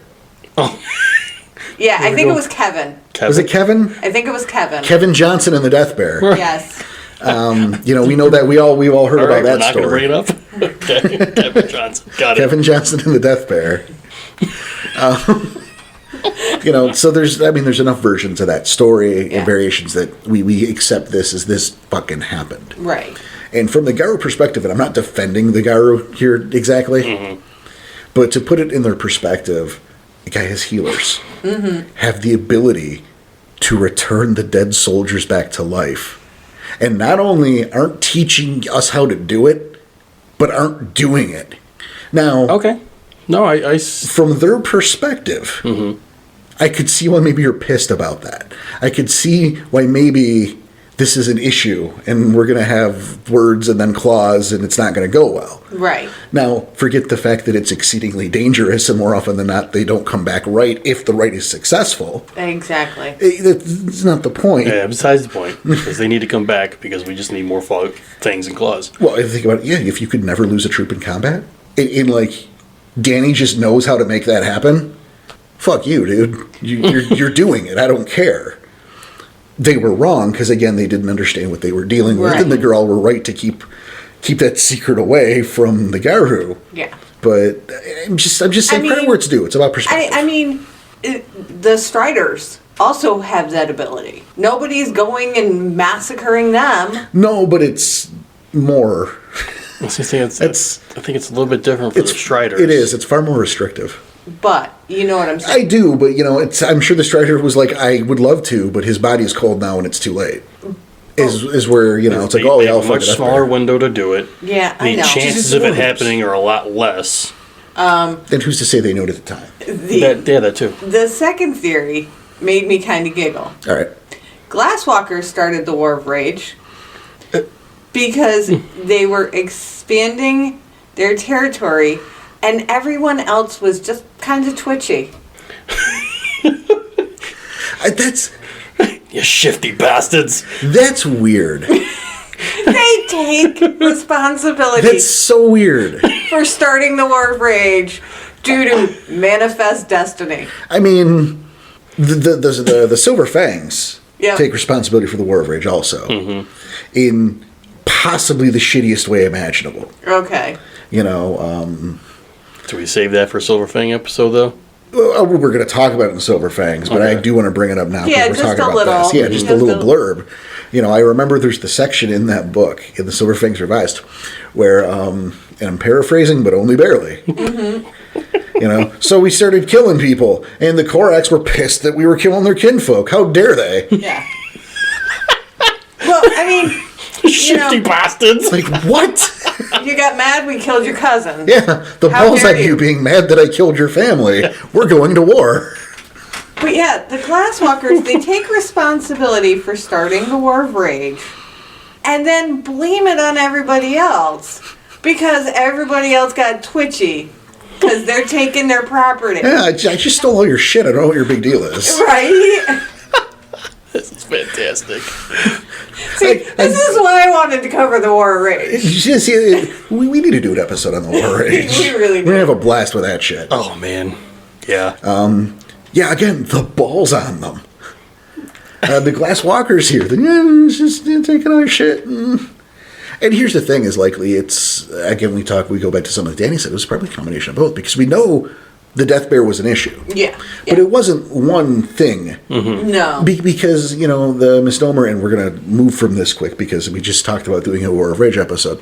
Yeah, I we think go. it was Kevin. Was it Kevin? I think it was Kevin. Kevin Johnson and the death bear. Yes. You know, we know that we've all heard All about right, we're that not going to story. bring it up. Okay. Kevin Johnson. Got it. Kevin Johnson and the death bear. You know, so there's enough versions of that story Yeah. and variations that we accept this as this fucking happened. Right. And from the Garu perspective, and I'm not defending the Garu here exactly, but to put it in their perspective, the guy has healers, have the ability to return the dead soldiers back to life. And not only aren't teaching us how to do it, but aren't doing it. Now, Okay. No, from their perspective, I could see why maybe you're pissed about that. I could see why maybe this is an issue and we're going to have words and then claws and it's not going to go well. Right. Now, forget the fact that it's exceedingly dangerous and more often than not, they don't come back right if the right is successful. Exactly. That's not the point. yeah, besides the point, because they need to come back because we just need more fangs and claws. Well, I think about it, if you could never lose a troop in combat, in like, Danny just knows how to make that happen, fuck you, dude. You're doing it. I don't care. They were wrong because, again, they didn't understand what they were dealing with, Right. and the girl were right to keep that secret away from the Garu. Yeah. But I'm just saying credit where it's due. It's about perspective. I mean, the Striders also have that ability. Nobody's going and massacring them. No, but it's more. I think it's a little bit different for the Striders. It is. It's far more restrictive. But you know what I'm saying. I do, but I'm sure the Strider was like, I would love to, but his body is cold now and it's too late. is where, you know, it's like, oh, yeah, I'll fuck much it up smaller there. window to do it. Yeah, I The know. chances of it happening are a lot less. And who's to say they knew it at the time? That too. The second theory made me kind of giggle. All right. Glasswalkers started the War of Rage because they were expanding their territory and everyone else was just kind of twitchy. That's You shifty bastards. weird. They take responsibility That's so weird. for starting the War of Rage due to manifest destiny. I mean, the Silver Fangs Yeah. take responsibility for the War of Rage also, in possibly the shittiest way imaginable. Okay. You know, Do we save that for Silver Fang episode though? well, we're going to talk about it in Silver Fangs, but I do want to bring it up now Yeah, we're just talking a about little. this. Yeah, just a Just little a- blurb. You know, I remember there's the section in that book, in the Silver Fangs Revised, where, and I'm paraphrasing, but only barely. You know, so we started killing people, and the Koraks were pissed that we were killing their kinfolk. How dare they? Yeah. Well, I mean, Shifty bastards. Like, what? you got mad we killed your cousin. Yeah, the How balls dare on you you. being mad that I killed your family. We're going to war. But yeah, the Glasswalkers, they take responsibility for starting the War of Rage and then blame it on everybody else because everybody else got twitchy because they're taking their property. Yeah, I just stole all your shit. I don't know what your big deal is. Right? This is fantastic. See, this is why I wanted to cover the War of Rage. Just, we need to do an episode on the War of Rage. We really We're do. going to have a blast with that shit. Oh man. Yeah. Yeah, again, the balls on them. The Glasswalkers here, it's just taking our shit. And here's the thing: is likely it's again we go back to something that Danny said. It was probably a combination of both because we know the Death Bear was an issue, Yeah. but it wasn't one thing. No. Because you know the misnomer, and we're gonna move from this quick because we just talked about doing a War of Rage episode.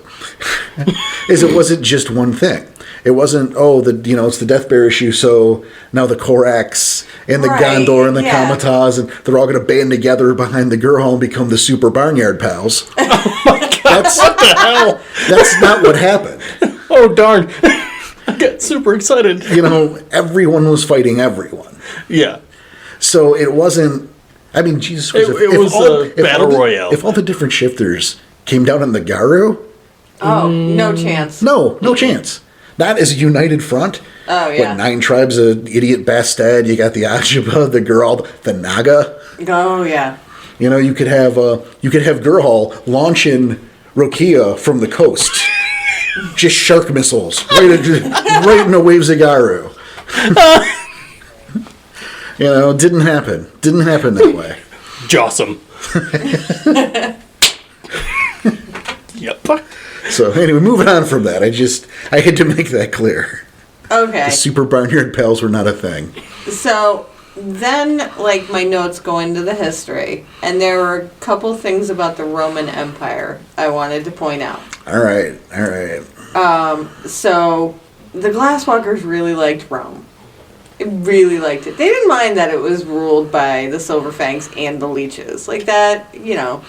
Is it wasn't just one thing. It wasn't, it's the Death Bear issue, so now the Koraks and the Right, Gondor and the yeah. Kamatas, and they're all going to band together behind the Girl and become the Super Barnyard Pals. That's, What the hell? that's not what happened. Oh darn. I got super excited. You know, everyone was fighting everyone. Yeah. So it wasn't, I mean, Jesus Christ. It was a battle royale. If all the different shifters came down on the Garu, Oh, no chance. no chance. Not as a united front. Oh, yeah. What, 9 tribes of idiot Bastad, you got the Ajaba, the Girl, the Naga. Oh, yeah. You know, you could have Gurhal launching Rokea from the coast. Just shark missiles. Right in the waves of Garu. You know, it didn't happen. Didn't happen that way. Jawsome. Yep. So anyway, moving on from that, I had to make that clear. Okay. The Super Barnyard Pals were not a thing. So then, like, my notes go into the history, and there were a couple things about the Roman Empire I wanted to point out. All right. So the Glasswalkers really liked Rome. They really liked it. They didn't mind that it was ruled by the Silver Fangs and the Leeches. Like that, you know.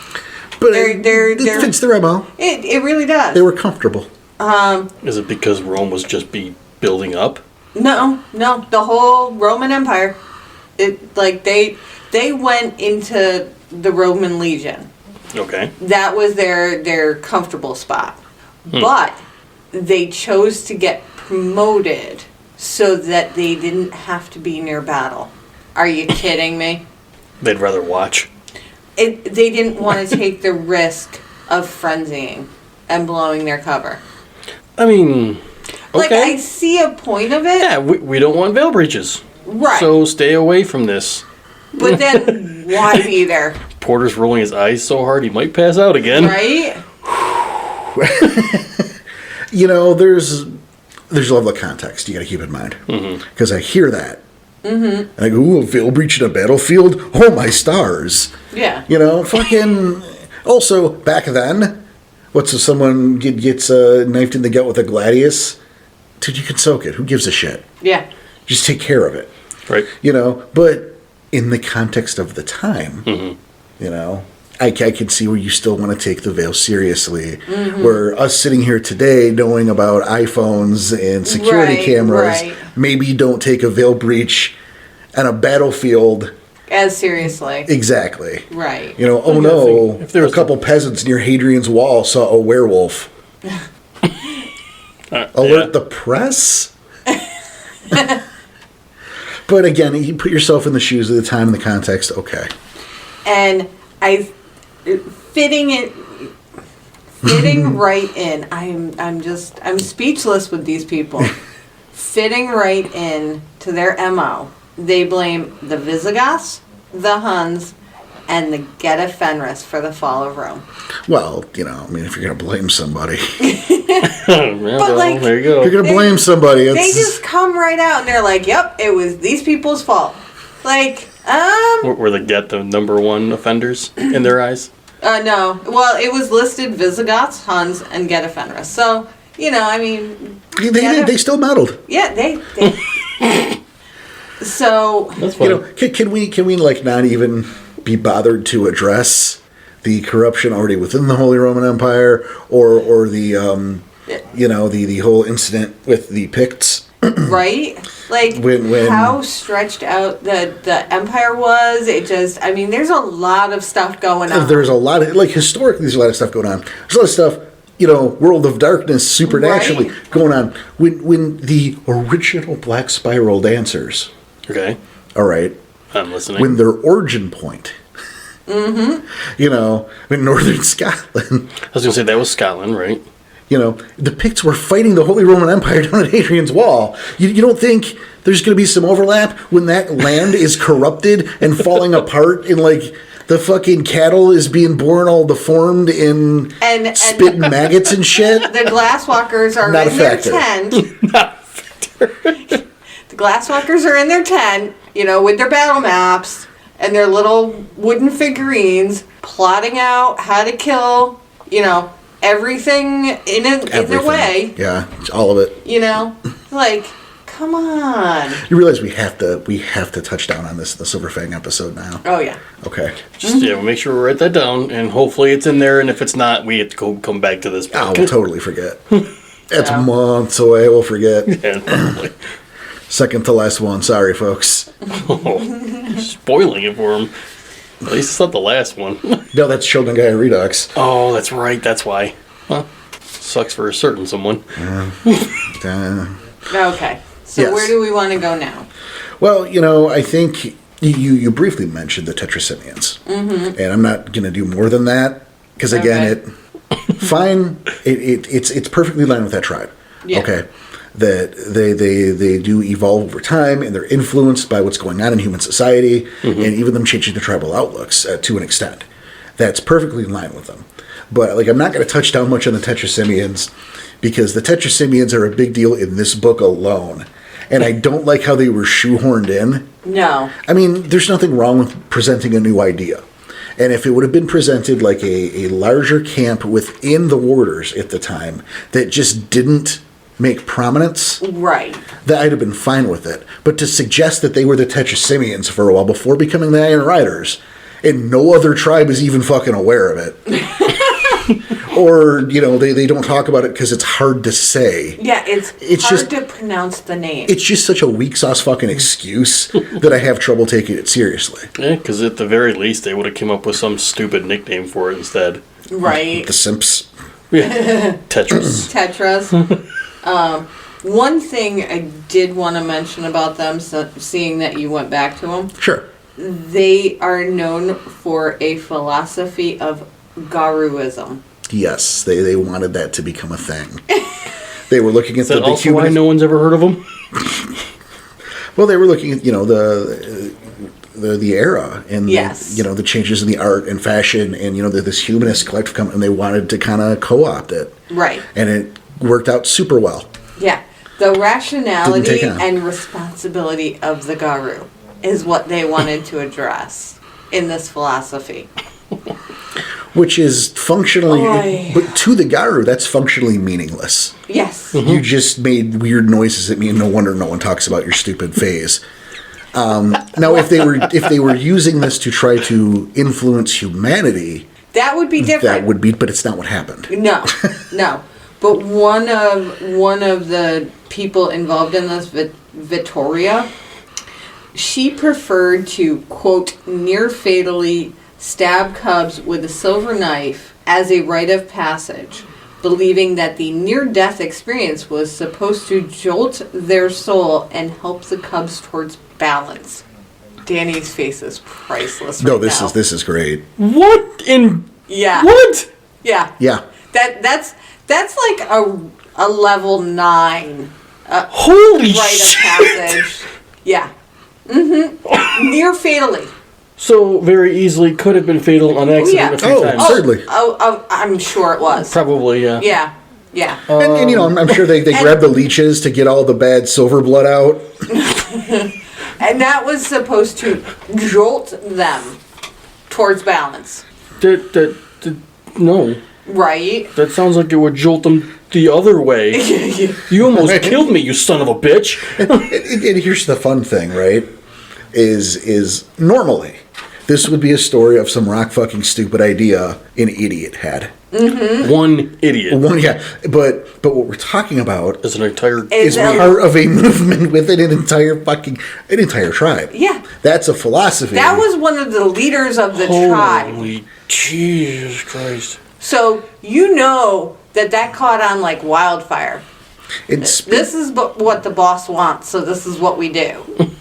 But They're- it fits the MO. It really does. They were comfortable. Is it because Rome was just building up? No. The whole Roman Empire, they went into the Roman Legion. Okay. That was their comfortable spot. But they chose to get promoted so that they didn't have to be near battle. Are you kidding me? They'd rather watch. They didn't want to take the risk of frenzying and blowing their cover. I mean, okay. Like, I see a point of it. Yeah, we don't want veil breaches. Right. So stay away from this. But then, why be there? Porter's rolling his eyes so hard he might pass out again. Right? You know, there's a level of context you got to keep in mind. Because I hear that. And I go, ooh, a veil breach in a battlefield? Oh, my stars. Yeah. You know, fucking... Also, back then, what's if someone gets knifed in the gut with a gladius? Dude, you can soak it. Who gives a shit? Yeah. Just take care of it. Right. You know, but in the context of the time, you know, I can see where you still want to take the veil seriously. Where us sitting here today knowing about iPhones and security cameras, maybe don't take a veil breach on a battlefield as seriously. Exactly. Right. You know, oh no, if there was a couple peasants near Hadrian's Wall saw a werewolf. Alert the press? But again, you put yourself in the shoes of the time and the context, okay. And fitting right in. I'm speechless with these people. Fitting right in to their MO. They blame the Visigoths, the Huns, and the Geta Fenris for the fall of Rome. Well, you know, I mean, if you're going to blame somebody. But like, there you go. If you're going to blame somebody. They just come right out and they're like, yep, it was these people's fault. Like, Were the Geta number one offenders in their eyes? No. Well, it was listed Visigoths, Huns, and Geta Fenris. So, you know, I mean... They still meddled. Yeah, they So... That's funny. You know, can we like not even be bothered to address the corruption already within the Holy Roman Empire or the you know, the whole incident with the Picts? Right? Like, when how stretched out the empire was. It just, I mean, there's a lot of stuff going on. There's a lot of, like, historically, there's a lot of stuff going on. There's a lot of stuff, you know, World of Darkness, supernaturally going on. When the original Black Spiral dancers, Okay. all right, I'm listening. when their origin point, you know, in northern Scotland, I was going to say that was Scotland, right? you know, the Picts were fighting the Holy Roman Empire down at Hadrian's Wall. You don't think there's going to be some overlap when that land is corrupted and falling apart and, like, the fucking cattle is being born all deformed and spitting maggots and shit? The Glasswalkers are Not in a their factor. tent. Not a factor. The Glasswalkers are in their tent, you know, with their battle maps and their little wooden figurines, plotting out how to kill, you know, everything in their way. Yeah, all of it. You know, like, come on. You realize we have to touch down on this in the Silver Fang episode now. Oh yeah. Okay. Just, yeah, we'll make sure we write that down, and hopefully it's in there, and if it's not, we have to come back to this Oh, book. we'll totally forget. It's months away. We'll forget. Yeah, probably. Second to last one. Sorry, folks. Spoiling it for him. At least it's not the last one. No, that's Shogun Gaia Redux. Oh, that's right. That's why. Well, sucks for a certain someone. Okay. So Yes. where do we want to go now? Well, you know, I think you briefly mentioned the Tetrasimians. And I'm not going to do more than that. Because, again, it's perfectly in line with that tribe. Yeah. Okay. That they do evolve over time, and they're influenced by what's going on in human society, and even them changing their tribal outlooks to an extent. That's perfectly in line with them. But, like, I'm not going to touch down much on the Tetrasimians, because the Tetrasimians are a big deal in this book alone. And I don't like how they were shoehorned in. No. I mean, there's nothing wrong with presenting a new idea. And if it would have been presented like a larger camp within the Warders at the time that just didn't make prominence, Right. that I'd have been fine with it. But to suggest that they were the Tetrasimians for a while before becoming the Iron Riders, and no other tribe is even fucking aware of it. Or, you know, they don't talk about it because it's hard to say. Yeah, it's hard just to pronounce the name. It's just such a weak sauce fucking excuse that I have trouble taking it seriously. Yeah, because at the very least, they would have come up with some stupid nickname for it instead. Right. The Simps. Yeah. Tetris. Tetras. One thing I did want to mention about them, so seeing that you went back to them, Sure. they are known for a philosophy of Garuism. Yes, they wanted that to become a thing. They were looking at Is that the big also why human. no one's ever heard of them? Well, they were looking at, you know, the era and Yes. you know, the changes in the art and fashion and, you know, this humanist collective come, and they wanted to kind of co-opt it. Right. And it worked out super well. Yeah. The rationality Didn't take on. and responsibility of the Garu is what they wanted to address in this philosophy. Which is functionally, Oy. but to the Garu, that's functionally meaningless. Yes. You just made weird noises at me, and no wonder no one talks about your stupid phase. Now, if they were using this to try to influence humanity, That would be different. that would be, but it's not what happened. No, no. But one of the people involved in this, Vittoria, she preferred to, quote, near fatally stab cubs with a silver knife as a rite of passage, believing that the near-death experience was supposed to jolt their soul and help the cubs towards balance. Danny's face is priceless right No, now. this is great. What in... Yeah. What? Yeah. Yeah. That's like a level 9 Holy rite of shit! passage. Yeah. Near fatally. So, very easily could have been fatal on accident yeah. a few Oh, times. certainly. I'm sure it was. Probably, yeah. Yeah. Yeah. And you know, I'm sure they grabbed the leeches to get all the bad silver blood out. And that was supposed to jolt them towards balance. No. Right? That sounds like it would jolt them the other way. You almost killed me, you son of a bitch. And here's the fun thing, right? Is normally this would be a story of some rock fucking stupid idea an idiot had. One idiot. One, yeah, but what we're talking about As an entire... is part of a movement within an entire tribe. Yeah. That's a philosophy. That was one of the leaders of the tribe. Holy Jesus Christ. So you know that caught on like wildfire. It's This is what the boss wants, so this is what we do.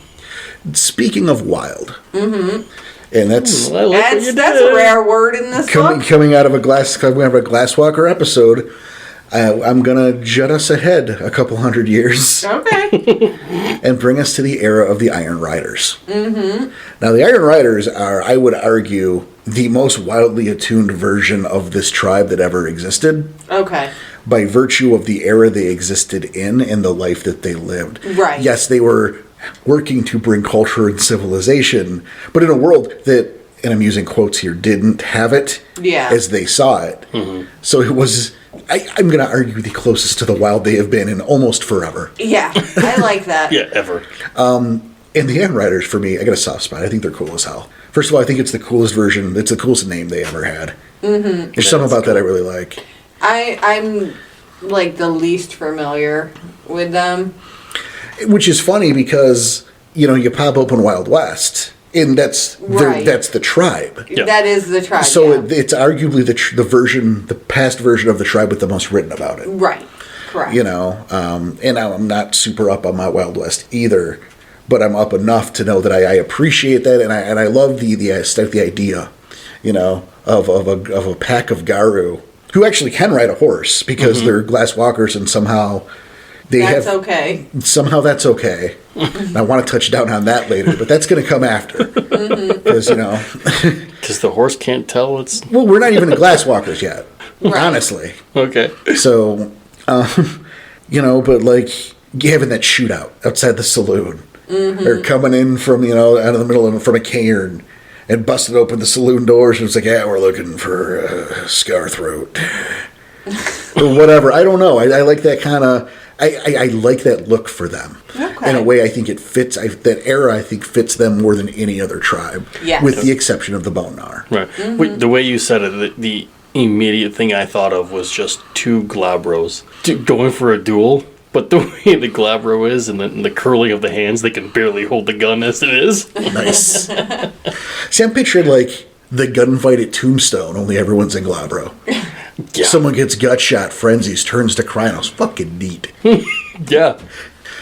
speaking of wild. And that's I like what you That's did. a rare word in this book. coming out of a Glasswalker episode. I'm gonna jut us ahead a couple hundred years Okay. and bring us to the era of the Iron Riders. Now, the Iron Riders are, I would argue, the most wildly attuned version of this tribe that ever existed, Okay. by virtue of the era they existed in and the life that they lived. Right. Yes, they were working to bring culture and civilization, but in a world that, and I'm using quotes here, didn't have it Yeah. as they saw it. So it was, I'm going to argue, the closest to the wild they have been in almost forever. Yeah, I like that. Yeah, ever. And the Iron Riders, for me, I got a soft spot. I think they're cool as hell. First of all, I think it's the coolest version. It's the coolest name they ever had. There's something about that I really like. I'm like the least familiar with them. Which is funny because, you know, you pop open Wild West, and that's Right. that's the tribe. Yeah. That is the tribe. So yeah. it's arguably the past version of the tribe with the most written about it. Right. Correct. You know, and I'm not super up on my Wild West either, but I'm up enough to know that I appreciate that, and I love the aesthetic, the idea, you know, of a pack of Garu who actually can ride a horse because they're Glasswalkers, and somehow they That's have okay. somehow that's okay. And I want to touch down on that later, but that's going to come after because you know. Because the horse can't tell it's... Well, we're not even in Glasswalkers yet, Right. honestly. Okay. So, you know, but like having that shootout outside the saloon, or coming in from, you know, out of the middle of from a cairn and busted open the saloon doors, and it's like, yeah, we're looking for Scar Throat or whatever. I don't know. I like that kind of. I like that look for them. Okay. In a way, I think it fits. That era, I think, fits them more than any other tribe, Yes. with the exception of the Bonar. Right. Wait, the way you said it, the immediate thing I thought of was just two Glabros going for a duel. But the way the Glabro is and the curling of the hands, they can barely hold the gun as it is. Nice. See, I'm picturing like the gunfight at Tombstone, only everyone's in Glabro. Yeah. Someone gets gut shot, frenzies, turns to Krynos. Fucking neat. Yeah.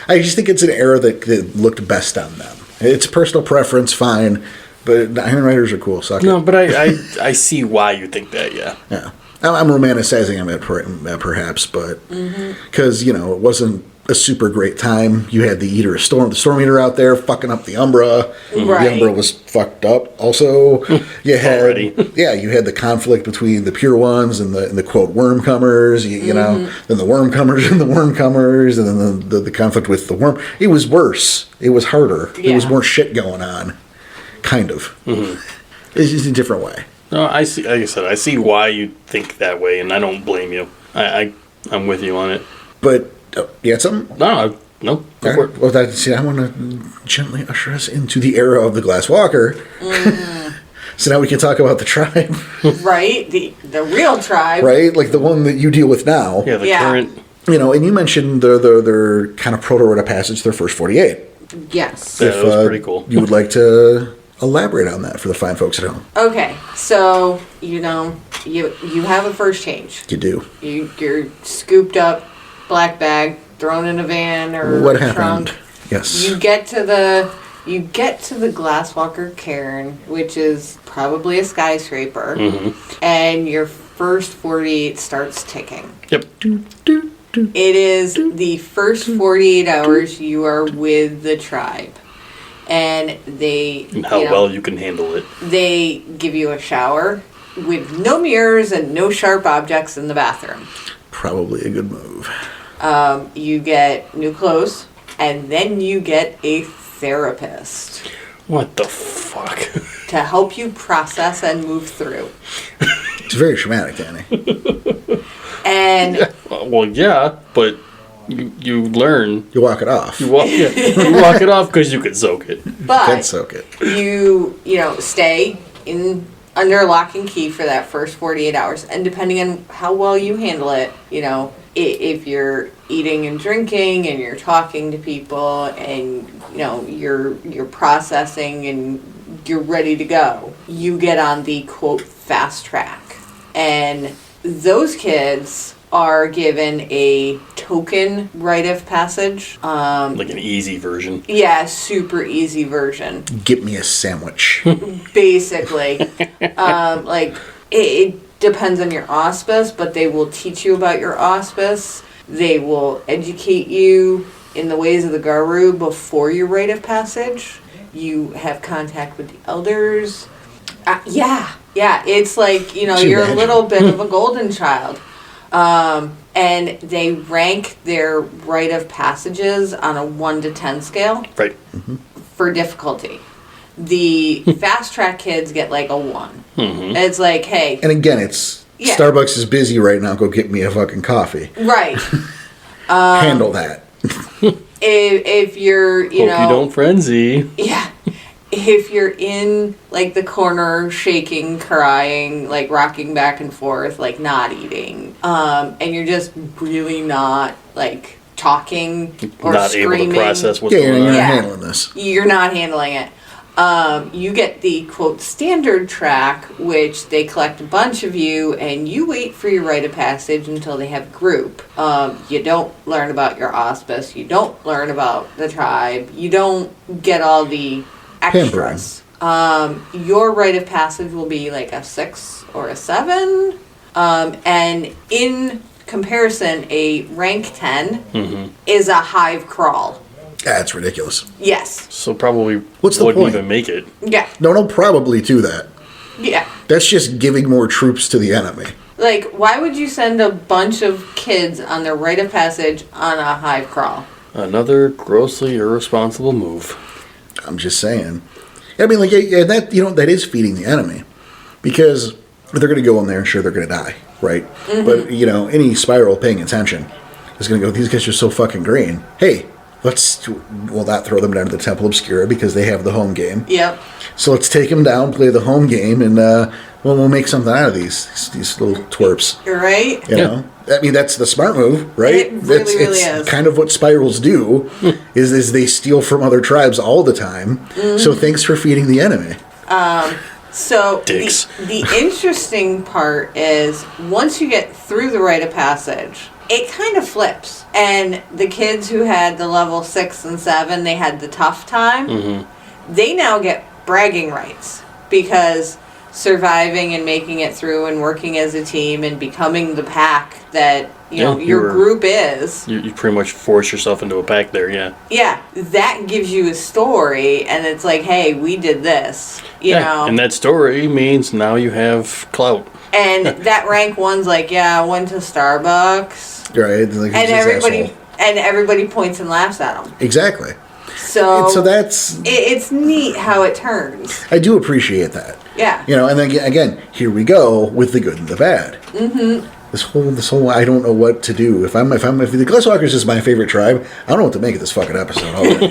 I just think it's an era that looked best on them. It's personal preference, fine, but the Iron Riders are cool. Suck No, it. but I see why you think that, yeah. Yeah. I'm romanticizing them perhaps, but because, you know, it wasn't a super great time. You had the Storm Eater out there fucking up the Umbra. Right. The Umbra was fucked up. Also, you had Already. you had the conflict between the Pure Ones and the quote Wormcomers. You know, then the Wormcomers and the Wormcomers, and then the conflict with the Worm. It was worse. It was harder. There was Yeah. more shit going on. Kind of. It's just a different way. No, I see. Like I said, I see why you think that way, and I don't blame you. I'm with you on it. But you had something? No, No, go All for right. it. Well, I want to gently usher us into the era of the Glasswalker. So now we can talk about the tribe, Right? The real tribe. right? Like the one that you deal with now. Yeah, the Yeah. current. You know, and you mentioned their kind of proto-rite of passage, their first 48. Yes. Yeah, that was pretty cool. You would like to elaborate on that for the fine folks at home. Okay, so you have a first change. You do. You're scooped up, black bag, thrown in a van or What trunk. happened? Yes. You get to the Glasswalker cairn, which is probably a skyscraper, and your first 48 starts ticking. Yep. It is the first 48 hours you are with the tribe. And they... And how well you can handle it. They give you a shower with no mirrors and no sharp objects in the bathroom. Probably a good move. You get new clothes, and then you get a therapist What the fuck? to help you process and move through. It's very traumatic, Danny. And Well, yeah, but you learn. You walk it off. You walk it off because you can soak it. Can't but soak it. you stay in under lock and key for that first 48 hours, and depending on how well you handle it, if you're eating and drinking and you're talking to people and you're processing and you're ready to go, you get on the quote fast track. And those kids are given a token rite of passage. Like an easy version. Yeah, super easy version. Get me a sandwich. Basically. It depends on your auspice, but they will teach you about your auspice. They will educate you in the ways of the Garu before your rite of passage. You have contact with the elders. Yeah, it's like, you're a imagine? little bit of a golden child. And they rank their rite of passages on a 1 to 10 scale Right. for difficulty. The fast track kids get like a 1. Mm-hmm. It's like, hey, And again, it's Yeah. Starbucks is busy right now. Go get me a fucking coffee. right. Handle that. If you're, Hope you don't frenzy. yeah. If you're in like the corner shaking, crying, like rocking back and forth, like not eating, and you're just really not like talking or Not screaming, able to process what's Yeah, going you're on. not Yeah. handling this. you're not handling it. You get the quote standard track, which they collect a bunch of you, and you wait for your rite of passage until they have group. You don't learn about your auspice. You don't learn about the tribe. You don't get all the extras. Your rite of passage will be like a 6 or a 7, and in comparison, a rank 10 is a hive crawl. That's ridiculous. Yes. So probably What's the wouldn't point? even make it. Yeah. No, probably to that. Yeah. That's just giving more troops to the enemy. Like, why would you send a bunch of kids on their rite of passage on a hive crawl? Another grossly irresponsible move. I'm just saying. I mean, like, yeah, that that is feeding the enemy, because they're going to go in there and sure they're going to die, right? But any spiral paying attention is going to go. These guys are so fucking green. Hey, we'll not throw them down to the Temple Obscura because they have the home game. Yep. So let's take them down, play the home game, and we'll make something out of these little twerps. You're right. You know, I mean that's the smart move, right? It really it's is. kind of what spirals do, is they steal from other tribes all the time. So thanks for feeding the enemy. So Dicks. the interesting part is once you get through the rite of passage, it kind of flips. And the kids who had the level 6 and 7, they had the tough time. They now get bragging rights because surviving and making it through and working as a team and becoming the pack that your group is. You pretty much force yourself into a pack there, yeah. Yeah, that gives you a story, and it's like, hey, we did this, you know. And that story means now you have clout. And that rank 1's like, yeah, I went to Starbucks, Right? Like, and who's this asshole? everybody points and laughs at them. Exactly. So that's it's neat how it turns. I do appreciate that. Yeah. And then again, here we go with the good and the bad. This whole I don't know what to do. If the Glasswalkers is my favorite tribe, I don't know what to make of this fucking episode already.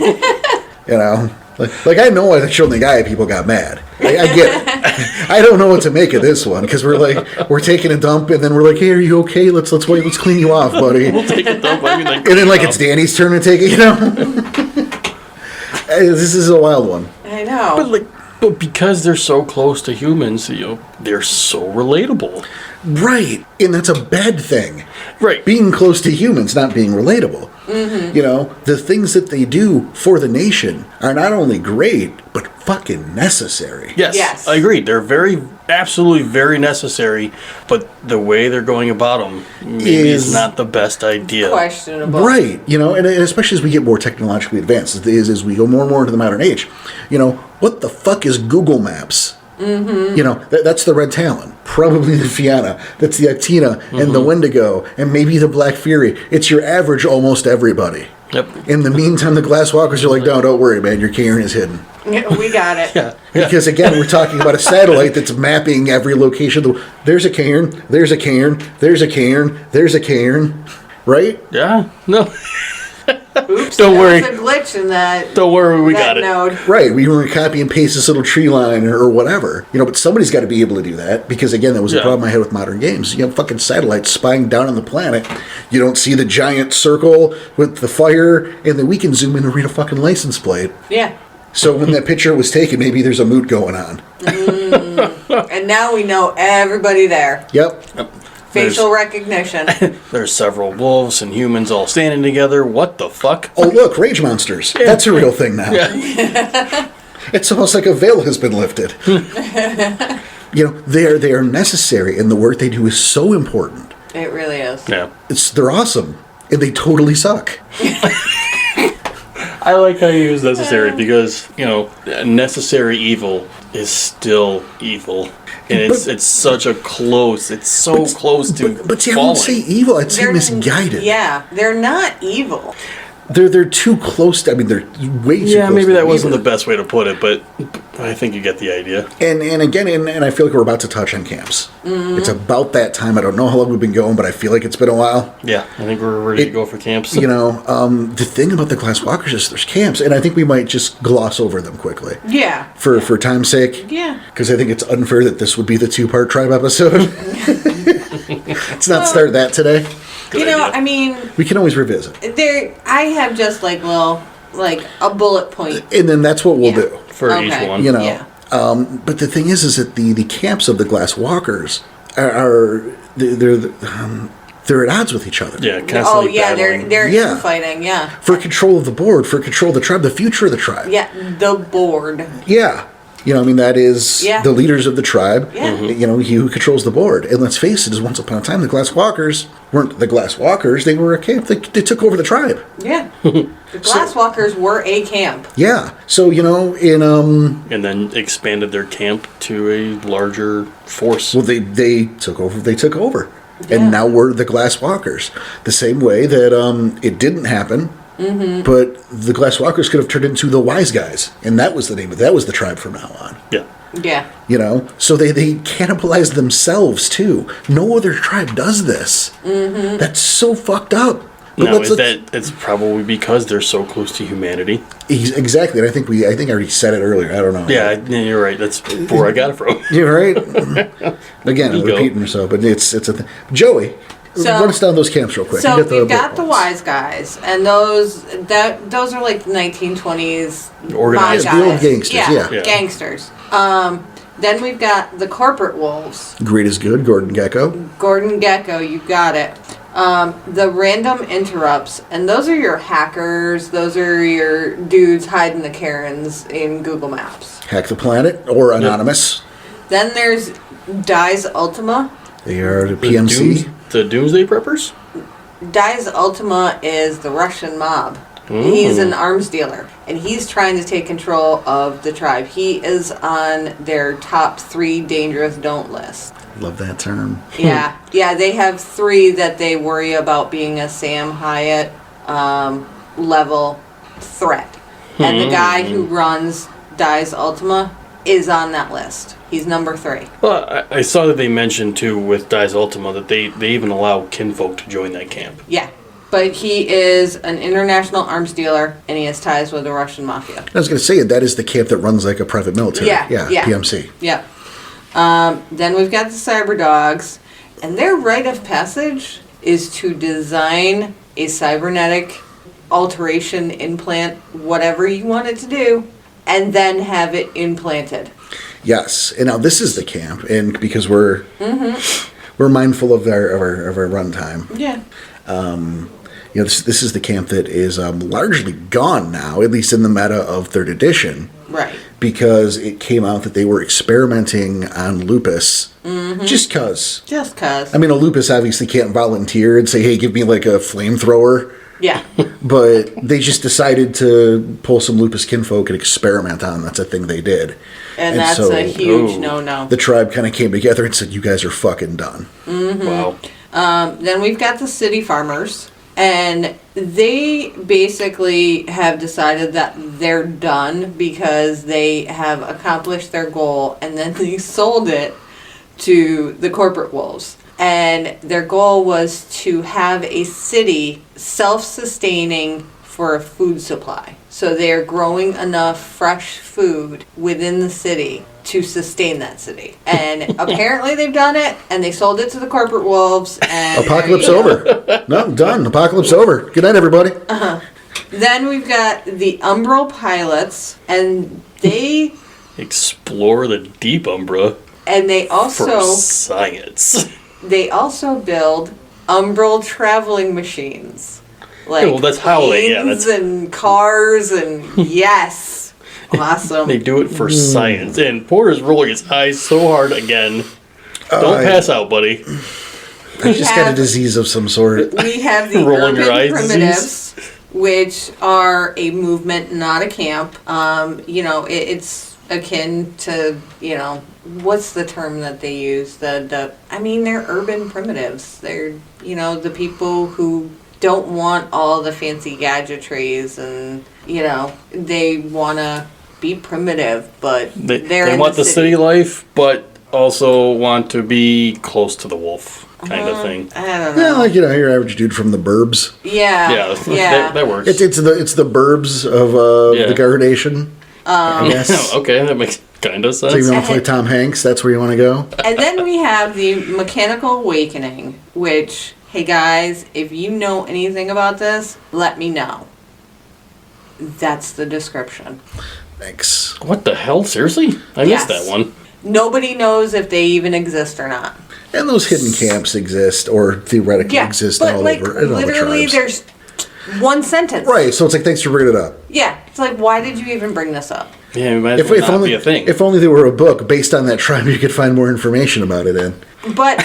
You know? Like I know I showed the Gaia people got mad. I get it. I don't know what to make of this one because we're taking a dump and then we're like, hey, are you okay? Let's wait. Let's clean you off, buddy. We'll take a dump. I mean, like, And then it's Danny's turn to take it. You know, this is a wild one. I know. But because they're so close to humans, they're so relatable. Right, and that's a bad thing. Right. Being close to humans, not being relatable. Mm-hmm. You know, the things that they do for the nation are not only great, but fucking necessary. Yes. I agree. They're absolutely very necessary, but the way they're going about them maybe is not the best idea. Questionable. Right, you know, and especially as we get more technologically advanced, as we go more and more into the modern age, you know, what the fuck is Google Maps? Mm-hmm. You know, that's the Red Talon, probably the Fianna, that's the Actina, and the Wendigo, and maybe the Black Fury. It's your average almost everybody. Yep. In the meantime, the Glasswalkers are like, no, don't worry, man, your cairn is hidden. Yeah, we got it. Yeah. Because again, we're talking about a satellite that's mapping every location. There's a cairn, there's a cairn, there's a cairn, there's a cairn, right? Yeah. No. Oops, Don't worry. There's a glitch in that. Don't worry, we that got it. node. Right, we were copy and paste this little tree line or whatever. You know, but somebody's got to be able to do that because, again, that was a problem I had with modern games. You have fucking satellites spying down on the planet. You don't see the giant circle with the fire, and then we can zoom in and read a fucking license plate. Yeah. So when that picture was taken, maybe there's a moot going on. And now we know everybody there. Yep. Facial recognition. There's several wolves and humans all standing together. What the fuck? Oh, look, rage monsters. Yeah. That's a real thing now. Yeah. It's almost like a veil has been lifted. You know, they are necessary, and the work they do is so important. It really is. Yeah. They're awesome, and they totally suck. I like how you use necessary because, necessary evil is still evil. And it's such a close, it's so close to But see, I falling. wouldn't say evil, I'd say misguided. Yeah, they're not evil. They're too close to, they're way too close. Yeah, maybe to that wasn't evil. the best way to put it, but I think you get the idea. And again, and I feel like we're about to touch on camps. Mm-hmm. It's about that time. I don't know how long we've been going, but I feel like it's been a while. Yeah, I think we're ready to go for camps. You know, the thing about the Glasswalkers is there's camps, and I think we might just gloss over them quickly. Yeah. For time's sake. Yeah. Because I think it's unfair that this would be the 2-part tribe episode. Let's not start that today. Good idea. We can always revisit. I have just a bullet point. And then that's what we'll do. For each one. You know. Yeah. But the thing is that the camps of the Glasswalkers they're at odds with each other. Yeah, constantly battling. they're infighting, yeah. For control of the board, for control of the tribe, the future of the tribe. Yeah, the board. Yeah. That is the leaders of the tribe. Yeah. Mm-hmm. He who controls the board. And let's face it, is once upon a time, the Glasswalkers weren't the Glasswalkers. They were a camp. They took over the tribe. Yeah. The Glasswalkers were a camp. Yeah. So, and then expanded their camp to a larger force. Well, they took over. They took over. Yeah. And now we're the Glasswalkers. The same way that it didn't happen. Mm-hmm. But the Glasswalkers could have turned into the Wiseguys, and that was the name of that was the tribe from now on. Yeah. Yeah. So they cannibalized themselves too. No other tribe does this. Mm-hmm. That's so fucked up. But it's probably because they're so close to humanity. Exactly, and I think I already said it earlier. I don't know. Yeah, you're right. That's where I got it from. You're right. Again, I'm repeating myself, but it's a thing. Joey. Run us down those camps real quick. So we've got the Wiseguys, and those are like the 1920s organized, the old gangsters. Yeah. Gangsters. Then we've got the corporate wolves. Great is good. Gordon Gecko, you got it. The random interrupts, and those are your hackers. Those are your dudes hiding the Karens in Google Maps. Hack the Planet or Anonymous. Then there's Dies Ultima. They are the PMC. The Doomsday Preppers? Dies Ultima is the Russian mob. Mm. He's an arms dealer, and he's trying to take control of the tribe. He is on their top 3 dangerous don't list. Love that term. Yeah. They have 3 that they worry about being a Sam Hyatt level threat. And the guy who runs Dies Ultima is on that list. He's number 3. Well, I saw that they mentioned, too, with Dies Ultima, that they even allow kinfolk to join that camp. Yeah. But he is an international arms dealer, and he has ties with the Russian mafia. I was going to say, that is the camp that runs like a private military. Yeah. PMC. Yeah. Then we've got the cyber dogs, and their rite of passage is to design a cybernetic alteration implant, whatever you want it to do, and then have it implanted. Yes, and now this is the camp, and because we're mindful of our runtime. Yeah. This is the camp that is largely gone now, at least in the meta of 3rd edition. Right. Because it came out that they were experimenting on lupus. Just cause. Just cause. I mean, a lupus obviously can't volunteer and say, hey, give me like a flamethrower. Yeah. But they just decided to pull some lupus kinfolk and experiment on. That's a thing they did. And that's so, a huge no-no. The tribe kind of came together and said, you guys are fucking done. Wow. Then we've got the city farmers. And they basically have decided that they're done because they have accomplished their goal, and then they sold it to the corporate wolves. And their goal was to have a city self-sustaining for a food supply. So they're growing enough fresh food within the city to sustain that city. And apparently they've done it, and they sold it to the corporate wolves. And Apocalypse over. No, done. Apocalypse over. Good night, everybody. Then we've got the Umbral pilots, and they Explore the deep Umbra they for also science. they also build Umbral traveling machines. Like well, that's how planes and cars and yes. Awesome. They do it for science. And Porter's rolling his eyes so hard again. Don't pass out, buddy. I just got a disease of some sort. We have the Rolling your urban eyes primitives, which are a movement, not a camp. It's akin to, what's the term that they use? They're urban primitives. They're, the people who don't want all the fancy gadgetries and, they want to be primitive, but they want the city life, but also want to be close to the wolf kind of thing. I don't know. Yeah, like your average dude from the burbs. Yeah. That works. It's the burbs of the Guard Nation. I guess. Okay, that makes kind of sense. So you want to play Tom Hanks? That's where you want to go. And then we have the Mechanical Awakening, which, hey guys, if you know anything about this, let me know. That's the description. Thanks. What the hell? Seriously? I missed that one. Nobody knows if they even exist or not. And those hidden camps exist, or theoretically exist all over. In all the literally, tribes. there's one sentence. Right, so it's like, thanks for bringing it up. Yeah, it's like, why did you even bring this up? Yeah, it might as well not only, be a thing. If only there were a book based on that tribe you could find more information about it in. But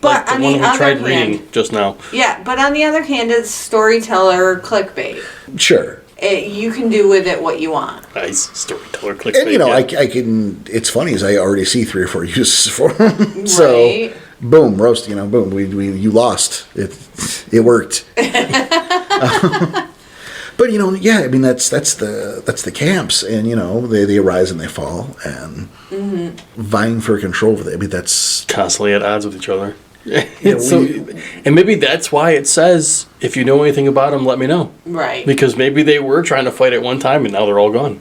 like on the one the we other tried hand, reading just now. yeah, but on the other hand, it's storyteller clickbait. Sure. You can do with it what you want. Nice storyteller clickbait. And yeah. I can. It's funny as I already see 3 or 4 uses for them. So, Right. boom, roast. Boom. You lost. It worked. But that's the camps, and they rise and they fall, and vying for control over it. That's Constantly at odds with each other. And maybe that's why it says, if you know anything about them, let me know. Right. Because maybe they were trying to fight at one time and now they're all gone.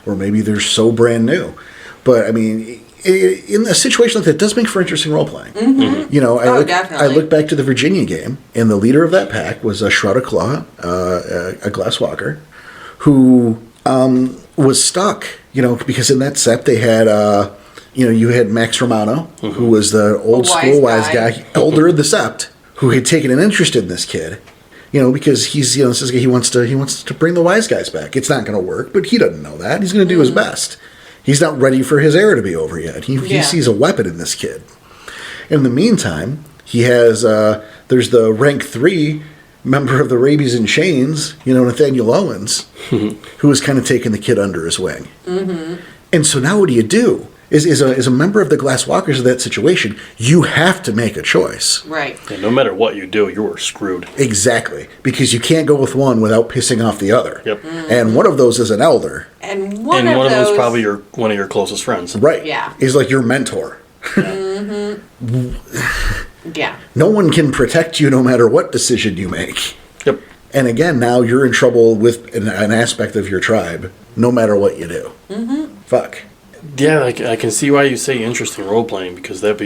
or maybe they're so brand new. But I mean, in a situation like that, it does make for interesting role playing. Mm-hmm. I look back to the Virginia game, and the leader of that pack was a Shroud of Claw, a Glasswalker, who was stuck. Because in that sept they had. You had Max Romano, who was the old school wise guy, elder of the sept, who had taken an interest in this kid. Because he's says he wants to bring the Wiseguys back. It's not going to work, but he doesn't know that. He's going to do his best. He's not ready for his era to be over yet. He sees a weapon in this kid. In the meantime, he has there's the rank 3 member of the Rabies and Chains, Nathaniel Owens, who has kind of taken the kid under his wing. Mm-hmm. And so now what do? is a member of the Glasswalkers of that situation, you have to make a choice. Right. And no matter what you do, you are screwed. Exactly. Because you can't go with one without pissing off the other. Yep. And one of those is an elder. And one And of one of those them is probably one of your closest friends. Right. Yeah. He's like your mentor. Yeah. No one can protect you no matter what decision you make. Yep. And again, now you're in trouble with an aspect of your tribe, no matter what you do. Fuck. Yeah, I can see why you say interesting role playing, because that's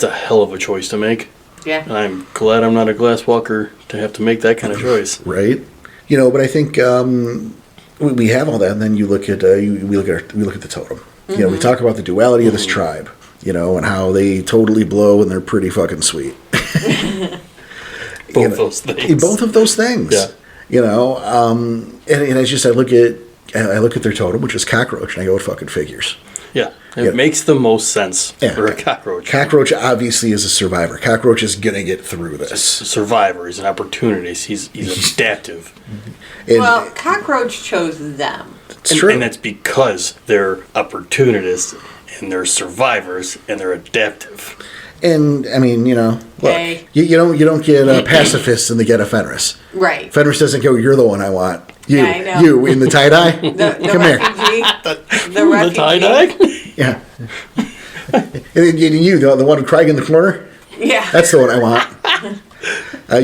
a hell of a choice to make. Yeah. And I'm glad I'm not a Glasswalker to have to make that kind of choice. Right. But I think we have all that, and then you look at we look at the totem. We talk about the duality of this tribe, and how they totally blow and they're pretty fucking sweet. Those things. Both of those things. Yeah. And as you said, I look at their totem, which is cockroach, and I go, it fucking figures. Yeah. It makes the most sense Yeah. for a cockroach. Cockroach obviously is a survivor. Cockroach is gonna get through this. A survivor. He's an opportunist. He's adaptive. And Well, cockroach chose them. it's true. And that's because they're opportunists and they're survivors and they're adaptive. And I mean, look, Hey. you don't get pacifists in the Get a Fenris. Right. Fenris doesn't go, you're the one I want. Yeah, I know. You in the tie dye. The Come here. refugee. The The refugee. tie-dye? Yeah. And then you, the one crying in the corner. Yeah. That's the one I want.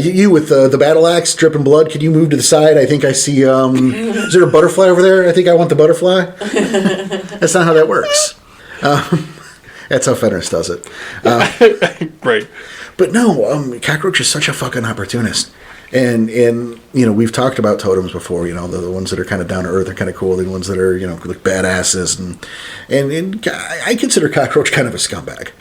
You with the battle axe dripping blood. Can you move to the side? I think I see. Is there a butterfly over there? I think I want the butterfly. That's not how that works. That's how Fenris does it. Right. But no, cockroach is such a fucking opportunist. And we've talked about totems before. The ones that are kind of down to earth are kind of cool. The ones that are like badasses, and I consider cockroach kind of a scumbag.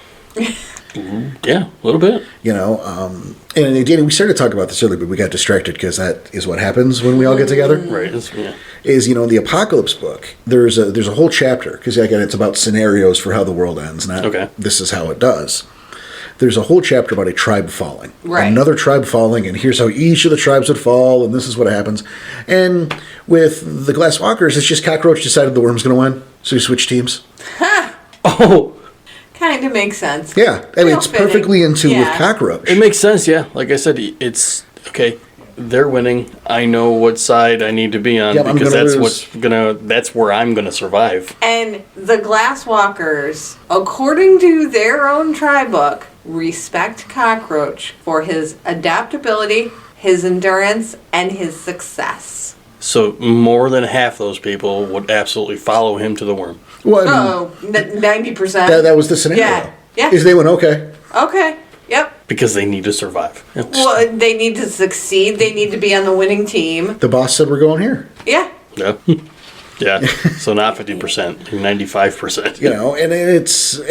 Yeah, a little bit. And Danny, we started to talk about this earlier, but we got distracted because that is what happens when we all get together. Right. Is in the Apocalypse book, there's a whole chapter, because again it's about scenarios for how the world ends, not this is how it does. There's a whole chapter about a tribe falling. Right. Another tribe falling, and here's how each of the tribes would fall, and this is what happens. And with the Glasswalkers, it's just cockroach decided the worm's going to win, so he switched teams. Oh, Kind of makes sense. Yeah, I mean, it's fitting. perfectly into with Yeah. cockroach. it makes sense, yeah. Like I said, it's okay. They're winning. I know what side I need to be on, Yep, I'm because gonna lose. that's where I'm gonna survive. And the Glasswalkers, according to their own tribe book, respect Cockroach for his adaptability, his endurance, and his success. So more than half those people would absolutely follow him to the worm. Well, Oh, 90%. that was the scenario. Yeah. Is they went, okay. Okay. Yep. Because they need to survive. Well, they need to succeed. They need to be on the winning team. The boss said we're going here. Yeah. Yeah. Yeah. So not 50%, 95%.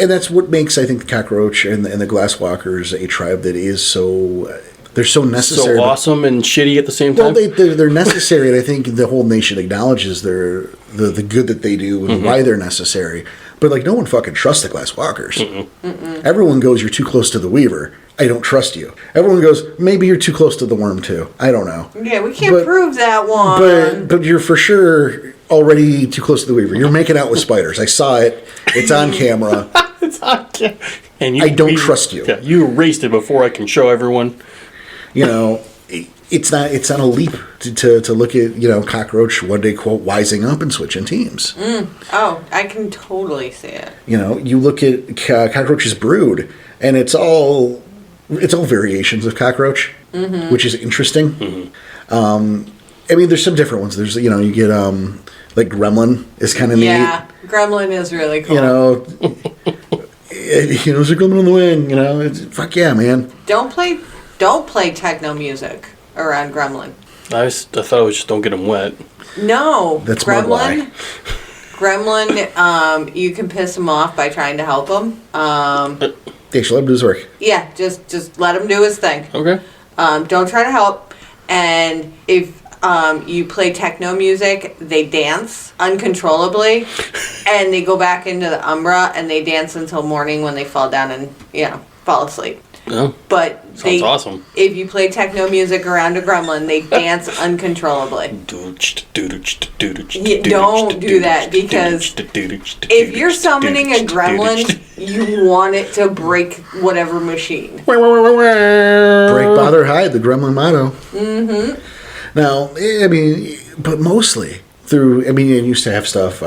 And that's what makes, I think, the cockroach and the Glasswalkers a tribe that is so they're so necessary. So awesome and shitty at the same Well, time. they're necessary, and I think the whole nation acknowledges the good that they do and why they're necessary. But no one fucking trusts the Glasswalkers. Everyone goes, "You're too close to the Weaver. I don't trust you." Everyone goes, "Maybe you're too close to the Worm too. I don't know." Yeah, we can't prove that one. But you're for sure already too close to the Weaver. You're making out with spiders. I saw it. It's on camera. It's not, and I don't trust you. Yeah, you erased it before I can show everyone. It's not a leap to look at cockroach one day quote wising up and switching teams. Oh, I can totally see it. You look at cockroach's brood, and it's all variations of cockroach, which is interesting. I mean, there's some different ones. There's you get gremlin is kind of neat. Yeah, Gremlin is really cool. There's a gremlin on the wing. Fuck yeah, man. Don't play techno music around Gremlin. I thought it was just don't get them wet. No, That's Gremlin. Gremlin, you can piss him off by trying to help him. They should let him do his work. Yeah, just let him do his thing. Okay. Don't try to help. And if you play techno music, they dance uncontrollably, and they go back into the Umbra and they dance until morning when they fall down and fall asleep. Yeah. But Sounds awesome. If you play techno music around a gremlin, they dance uncontrollably. Don't do that, because if you're summoning a gremlin, you want it to break whatever machine. Break, bother, hide, the gremlin motto. Mm-hmm. Now, I mean, but mostly through, I mean, you used to have stuff,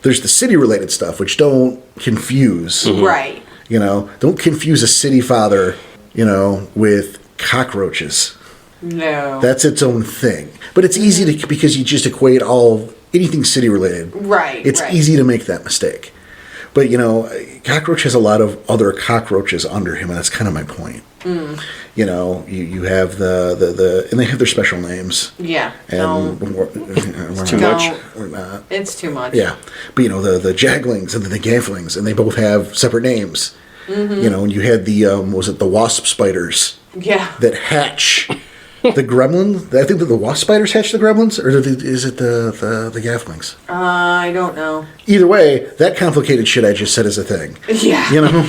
there's the city-related stuff, which don't confuse. Mm-hmm. Right. You know, don't confuse a city father, you know, with cockroaches. No. That's its own thing. But it's easy to, because you just equate anything city related. Right. It's easy to make that mistake. But, you know, Cockroach has a lot of other cockroaches under him, and that's kind of my point. Mm. You know, you have the and they have their special names. Yeah. And it's too much. We're not. It's too much. Yeah. But, you know, the Jaglings and the Gafflings, and they both have separate names. Mm-hmm. You know, and you had the, was it the wasp spiders? Yeah. That hatch the gremlins. I think that the wasp spiders hatch the gremlins, or is it the Gafflings? I don't know. Either way, that complicated shit I just said is a thing. Yeah. You know?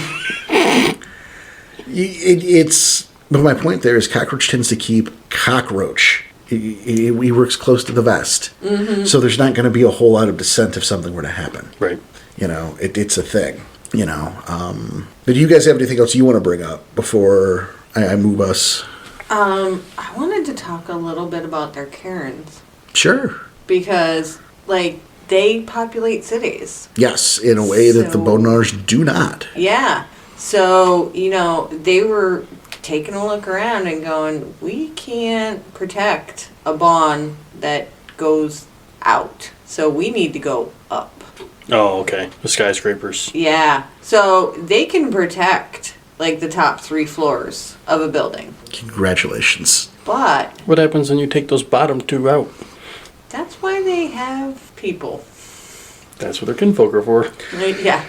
But my point there is Cockroach tends to keep cockroach. He works close to the vest. Mm-hmm. So there's not going to be a whole lot of dissent if something were to happen. Right. You know, it's a thing. You know. But do you guys have anything else you want to bring up before I move us? I wanted to talk a little bit about their cairns. Sure. Because, like, they populate cities. Yes, in a way that the Bonars do not. Yeah. So, you know, they were taking a look around and going, we can't protect a Bon that goes out. So we need to go up. Oh, okay. The skyscrapers. Yeah. So they can protect, like, the top 3 floors of a building. Congratulations. But what happens when you take those bottom 2 out? That's why they have people. That's what their kinfolk are for. Yeah.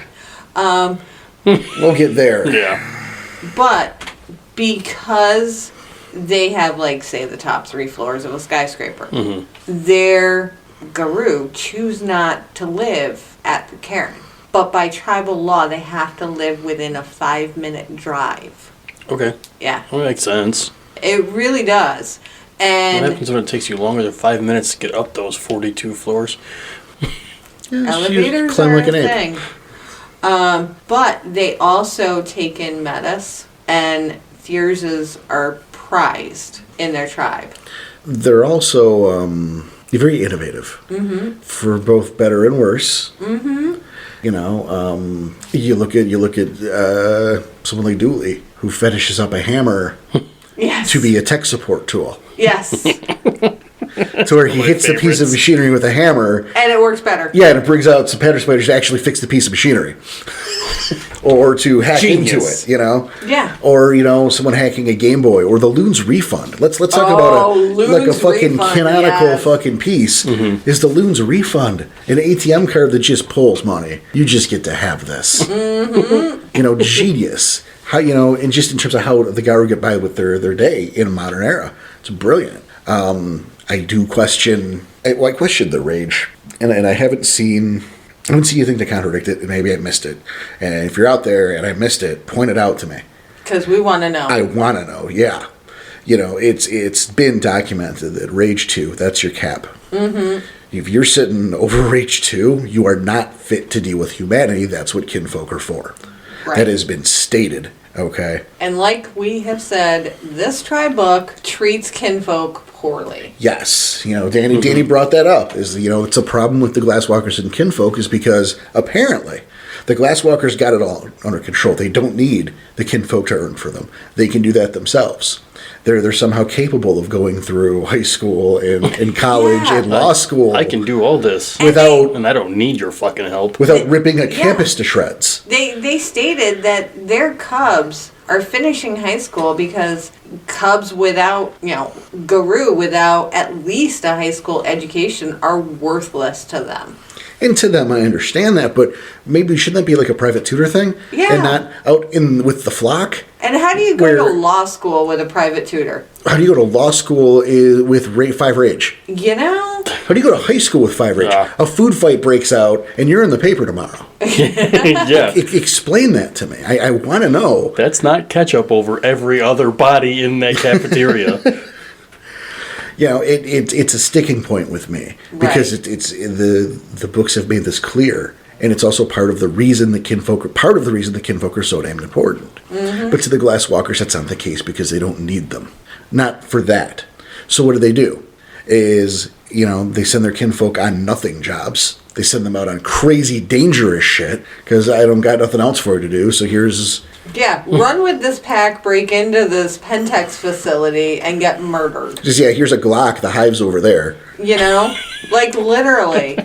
We'll get there. Yeah. But because they have, like, say, the top 3 floors of a skyscraper, mm-hmm. their Garou choose not to live at the cairn. But by tribal law, they have to live within a 5-minute drive. Okay. Yeah. That makes sense. It really does. And what happens when it takes you longer than 5 minutes to get up those 42 floors? Elevators climb are like a an thing. But they also take in metis, and Thyrses are prized in their tribe. They're also very innovative, mm-hmm. for both better and worse. Mm-hmm. You know, you look at someone like Dooley, who fetishes up a hammer yes. to be a tech support tool. Yes. To where he hits the piece of machinery with a hammer. And it works better. Yeah, and it brings out some pattern spiders to actually fix the piece of machinery. Or to hack into it, you know? Yeah. Or, you know, someone hacking a Game Boy. Or the Loon's Refund. Let's talk about a fucking refund, canonical fucking piece. Mm-hmm. Is the Loon's Refund. An ATM card that just pulls money. You just get to have this. Mm-hmm. You know, genius. How, you know, and just in terms of how the Garou get by with their day in a modern era. It's brilliant. I do question. I question the rage, and I haven't seen anything to contradict it. And maybe I missed it. And if you're out there and I missed it, point it out to me. Because we want to know. I want to know. Yeah, you know, it's been documented that Rage 2, that's your cap. Mm-hmm. If you're sitting over Rage 2, you are not fit to deal with humanity. That's what kinfolk are for. Right. That has been stated. Okay. And like we have said, this tribe book treats kinfolk poorly. Yes. You know, Danny brought that up. You know, it's a problem with the Glasswalkers and kinfolk is because apparently the Glasswalkers got it all under control. They don't need the kinfolk to earn for them. They can do that themselves. They're somehow capable of going through high school and college and law school. I can do all this and I don't need your fucking help. Without ripping a campus to shreds. They stated that their cubs are finishing high school because cubs without, you know, Garou without at least a high school education are worthless to them. And to them, I understand that, but maybe shouldn't that be like a private tutor thing? Yeah. And not out in with the flock? And how do you go to law school with a private tutor? How do you go to law school with 5 rage? You know? How do you go to high school with 5 rage? Yeah. A food fight breaks out, and you're in the paper tomorrow. Yeah. Explain that to me. I want to know. That's not ketchup over every other body in that cafeteria. It's a sticking point with me because Right. it's the books have made this clear, and it's also part of the reason the kinfolk are so damn important. Mm-hmm. But to the Glasswalkers, that's not the case because they don't need them, not for that. So what do? Is they send their kinfolk on nothing jobs. They send them out on crazy, dangerous shit because I don't got nothing else for you to do. So here's. Yeah, run with this pack, break into this Pentex facility, and get murdered. Here's a Glock, the hive's over there. Like literally.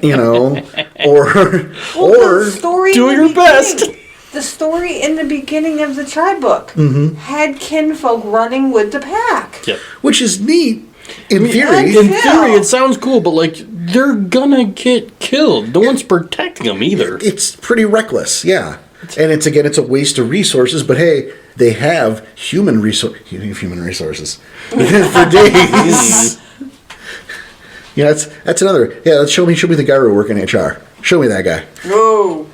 Or The story do in the your best. beginning- The story in the beginning of the tribe book had kinfolk running with the pack. Yep. which is neat in theory. In theory, it sounds cool, but they're gonna get killed. No one's protecting them either. It's pretty reckless, yeah. And it's a waste of resources. But hey, they have human resources for days. That's another. Yeah, let's show me the guy who work in HR. Show me that guy. Whoa.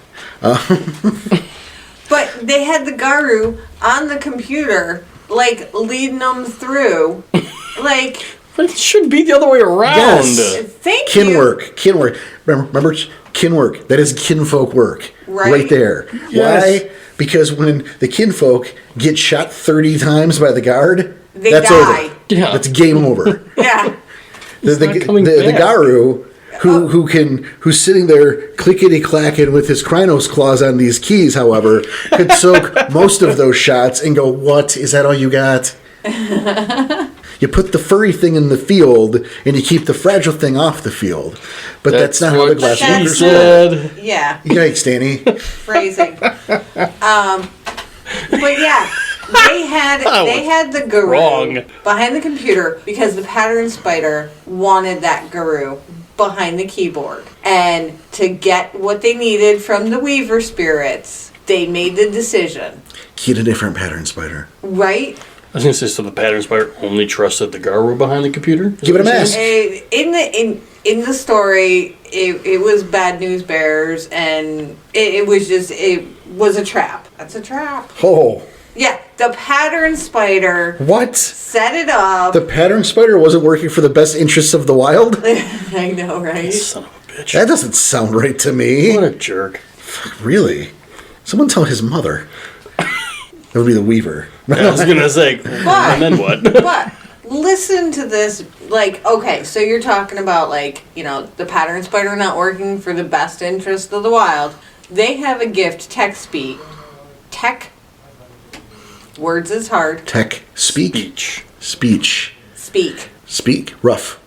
But they had the Garu on the computer, leading them through. It should be the other way around. Yes. Thank you. Kinwork. Remember kinwork. That is kinfolk work. Right. There. Yes. Why? Because when the kinfolk get shot 30 times by the guard, that's die. over. Yeah. That's game over. Yeah. It's not coming the back. Garu who's sitting there clickety clacking with his Krynos claws on these keys, however, could soak most of those shots and go, "What? Is that all you got?" You put the furry thing in the field and you keep the fragile thing off the field. But that's not how the what Glasswalkers she work. said. Yeah. Yikes, Danny. Phrasing. But yeah, they had the guru wrong. behind the computer because the pattern spider wanted that guru behind the keyboard. And to get what they needed from the Weaver spirits, they made the decision. Get a different pattern spider. Right? I was gonna say, so the pattern spider only trusted the Garu behind the computer? Give it a mask. In the story, it was bad news bears, and it was a trap. That's a trap. Oh. Yeah, the pattern spider What? set it up. The pattern spider wasn't working for the best interests of the wild? I know, right? Son of a bitch. That doesn't sound right to me. What a jerk. Really? Someone tell his mother. That would be the Weaver. I was gonna say, and then what? But listen to this. Okay, so you're talking about the pattern spider not working for the best interest of the wild. They have a gift, tech. Words is hard. Tech. Speech. Speak. Rough.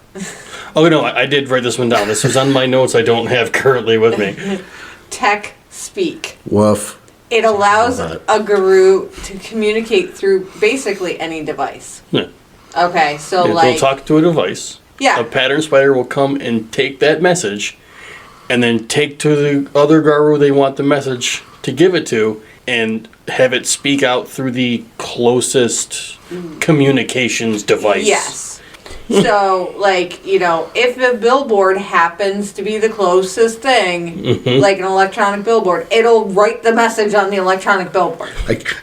Oh no, I did write this one down. This was on my notes I don't have currently with me. Tech speak. Woof. It allows Love a guru to communicate through basically any device. Yeah. Okay, so They'll talk to a device. Yeah. A pattern spider will come and take that message, and then take to the other Garu they want the message to give it to, and have it speak out through the closest communications device. Yes. So, if a billboard happens to be the closest thing, like an electronic billboard, it'll write the message on the electronic billboard.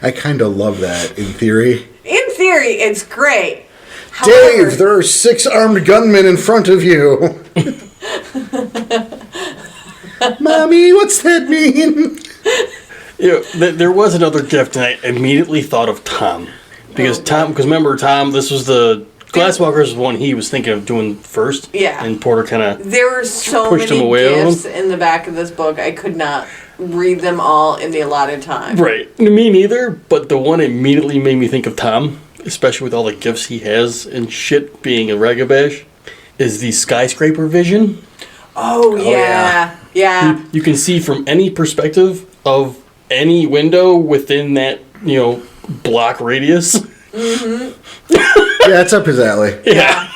I kind of love that in theory. In theory, it's great. However, Dave, there are 6 armed gunmen in front of you. Mommy, what's that mean? There was another gift, and I immediately thought of Tom. Because remember, Tom, this was the Glasswalkers one he was thinking of doing first. Yeah. And Porter kind of there were so pushed many him away gifts in the back of this book, I could not read them all in the allotted time. Right. Me neither, but the one immediately made me think of Tom, especially with all the gifts he has and shit being a Ragabash, is the skyscraper vision. Oh, yeah. Yeah. You can see from any perspective of any window within that, block radius. Yeah, it's up his alley. Yeah.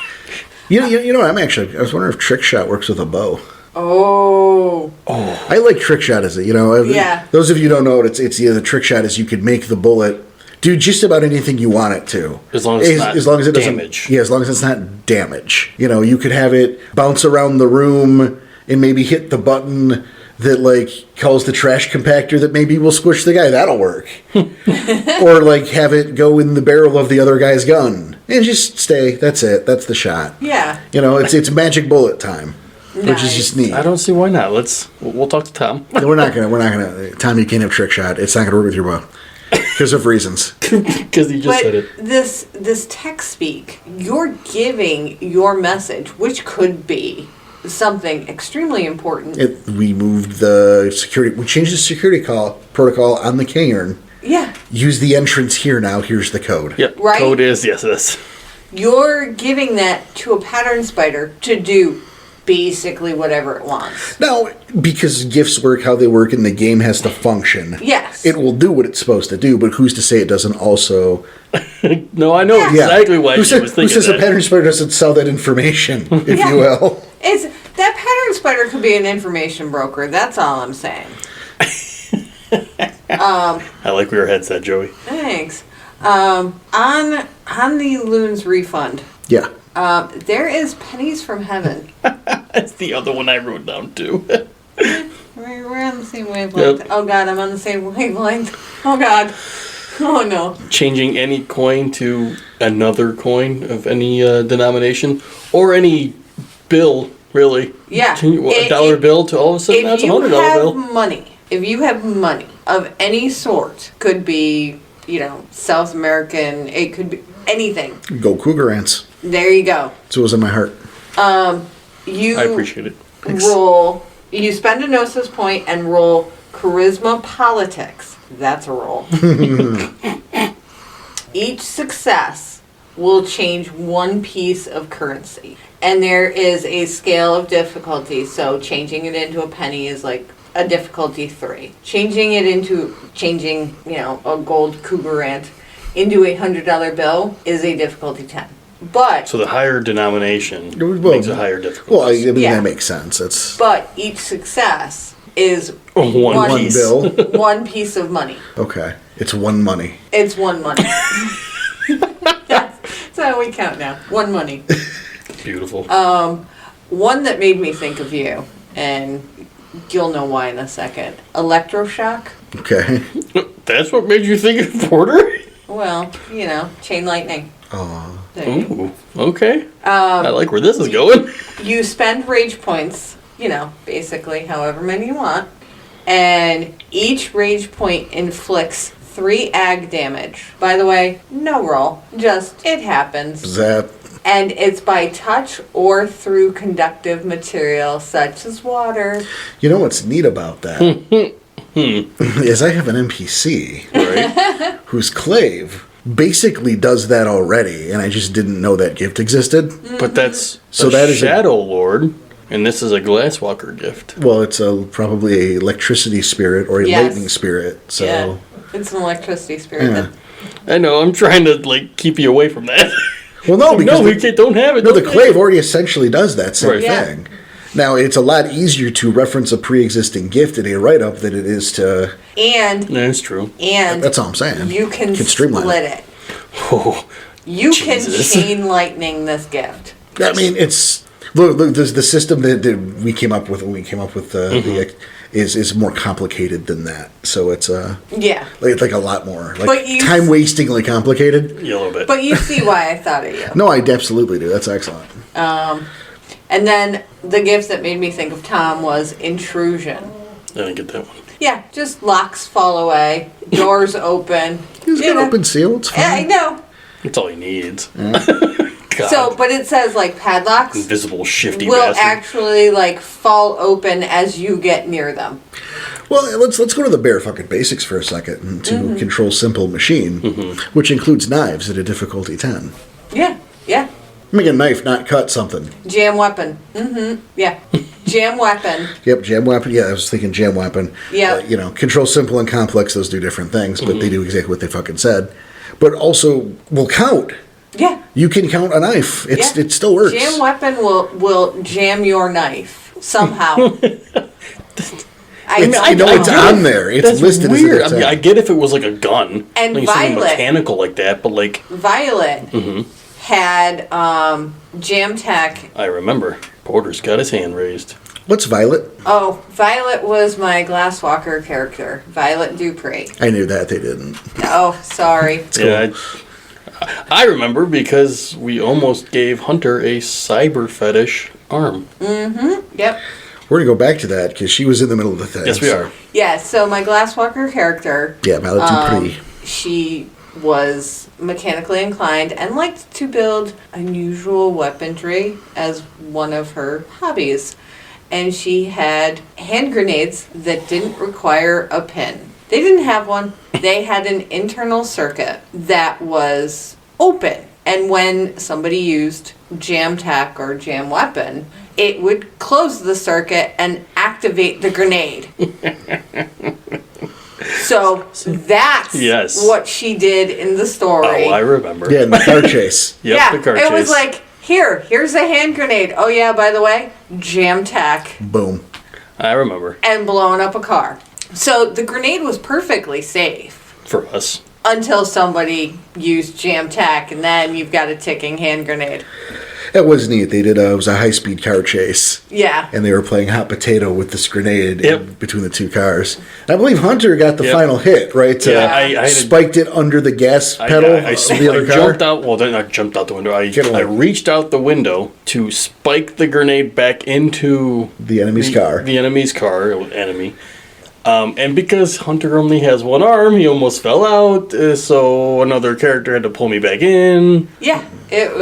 You know, I was wondering if trick shot works with a bow. Oh. I like trick shot as Yeah. Those of you who don't know it, it's the trick shot is you could make the bullet do just about anything you want it to. As long as it's not it doesn't damage. Yeah, as long as it's not damage. You could have it bounce around the room and maybe hit the button that like calls the trash compactor that maybe will squish the guy. That'll work. Or like have it go in the barrel of the other guy's gun and just stay. That's it. That's the shot. Yeah. It's magic bullet time, which is Nice. just neat. I don't see why not. We'll talk to Tom. We're not gonna. Tom, you can't have trick shot. It's not gonna work with your bow because of reasons. Because he just said But it. this text speak, you're giving your message, which could be something extremely important. We moved the security. We changed the security protocol on the cairn. Yeah. Use the entrance here now. Here's the code. Yep. Right? Code is yes, this. You're giving that to a pattern spider to do basically whatever it wants. Now, because gifts work how they work and the game has to function, Yes. it will do what it's supposed to do, but who's to say it doesn't also... No, I know exactly why she was thinking Who says that. a pattern spider doesn't sell that information, if Yeah. you will? It's that pattern spider could be an information broker. That's all I'm saying. I like where your head's at, Joey. Thanks. On the Loon's refund, Yeah. there is pennies from heaven. That's the other one I wrote down too. We're on the same wavelength. Yep. Oh God, I'm on the same wavelength. Oh God. Oh no. Changing any coin to another coin of any denomination or any bill, really. Yeah. A dollar bill to all of a sudden that's If a you $100 have bill. money, if you have money of any sort, could be, South American, it could be anything. Go Cougar Ants. There you go. So it was in my heart. You I appreciate it. you spend a Gnosis point and roll Charisma Politics. That's a roll. Each success will change one piece of currency. And there is a scale of difficulty, so changing it into a penny is like a difficulty 3. Changing a gold Cougar Ant into a $100 bill is a difficulty 10. But So the higher denomination Well, makes a higher difficulty. Well, I mean, Yeah. that makes sense. It's each success is One one piece. bill. one piece of money. Okay. It's one money. It's one money. That's how we count now. One money. Beautiful. One that made me think of you, and you'll know why in a second. Electroshock. Okay. That's what made you think of Porter? Well, chain lightning. Oh. There you go. Ooh, okay. I like where this is going. You spend rage points, basically however many you want, and each rage point inflicts 3 ag damage. By the way, no roll, just it happens. Zap. And it's by touch or through conductive material such as water. You know what's neat about that? Is I have an NPC Right. whose clave basically does that already, and I just didn't know that gift existed. But that's So a that is a- Shadow Lord, and this is a Glasswalker gift. Well, it's probably a electricity spirit or a Yes. lightning spirit. So Yeah, it's an electricity spirit. Yeah. I know, I'm trying to keep you away from that. well, no, because No, we don't have it. no, the don't clave already essentially does that same Right. Yeah. thing. Now, it's a lot easier to reference a pre-existing gift in a write-up than it is to. And That's true. That's all I'm saying. you can streamline split it. Oh, You Jesus. can chain lightning this gift. I mean, it's look. The system that we came up with when we came up with the is more complicated than that. So it's Yeah. like a lot more But you- time wastingly complicated. yeah, a little bit. But you see why I thought of you. No, I absolutely do. That's excellent. And then the gift that made me think of Tom was intrusion. I didn't get that one. Yeah, just locks fall away, doors open. It's you an know. open seal. It's Yeah, I fine. know. That's all he needs. God. So, but it says padlocks Invisible shifty will bastard. actually fall open as you get near them. Well, let's go to the bare fucking basics for a second and to control simple machine, which includes knives at a difficulty 10. Yeah, yeah. Make a knife, not cut something. Jam weapon. Yeah. Jam weapon. Yep, jam weapon. Yeah, I was thinking jam weapon. Yeah. Control simple and complex, those do different things, but they do exactly what they fucking said. But also will count. Yeah. You can count a knife. Yeah. It still works. Jam weapon will jam your knife. somehow. It's on there. It's That's listed weird. as I mean, I get if it was like a gun. And like something Violet. mechanical like that, but like... Violet had Jam Tech. I remember. Porter's got his hand raised. What's Violet? Oh, Violet was my Glasswalker character. Violet Dupree. I knew that they didn't. Oh, sorry. Yeah, I remember because we almost gave Hunter a cyber fetish arm. Yep. We're gonna go back to that because she was in the middle of the thing. Yes, we are. Yeah, so my Glasswalker character, Yeah, Violet Dupree. she was mechanically inclined and liked to build unusual weaponry as one of her hobbies. And she had hand grenades that didn't require a pin. They didn't have one. They had an internal circuit that was open. And when somebody used jam tack or jam weapon, it would close the circuit and activate the grenade. So that's what she did in the story. Oh, I remember. Yeah, in the car chase. Yep, yeah, the car it chase. was like, here's a hand grenade. Oh yeah, by the way, jam tack. Boom. I remember. And blowing up a car. So the grenade was perfectly safe. For us. Until somebody used jam tack, and then you've got a ticking hand grenade. That was neat. They did. It was a high-speed car chase. Yeah. And they were playing hot potato with this grenade Yep. between the two cars. And I believe Hunter got the final hit, right? Yeah, I spiked it under the gas pedal I of the other car. jumped out. Well, then I jumped out the window. I reached out the window to spike the grenade back into the enemy's car. The enemy's car. Enemy. And because Hunter only has one arm, he almost fell out. So another character had to pull me back in. Yeah, it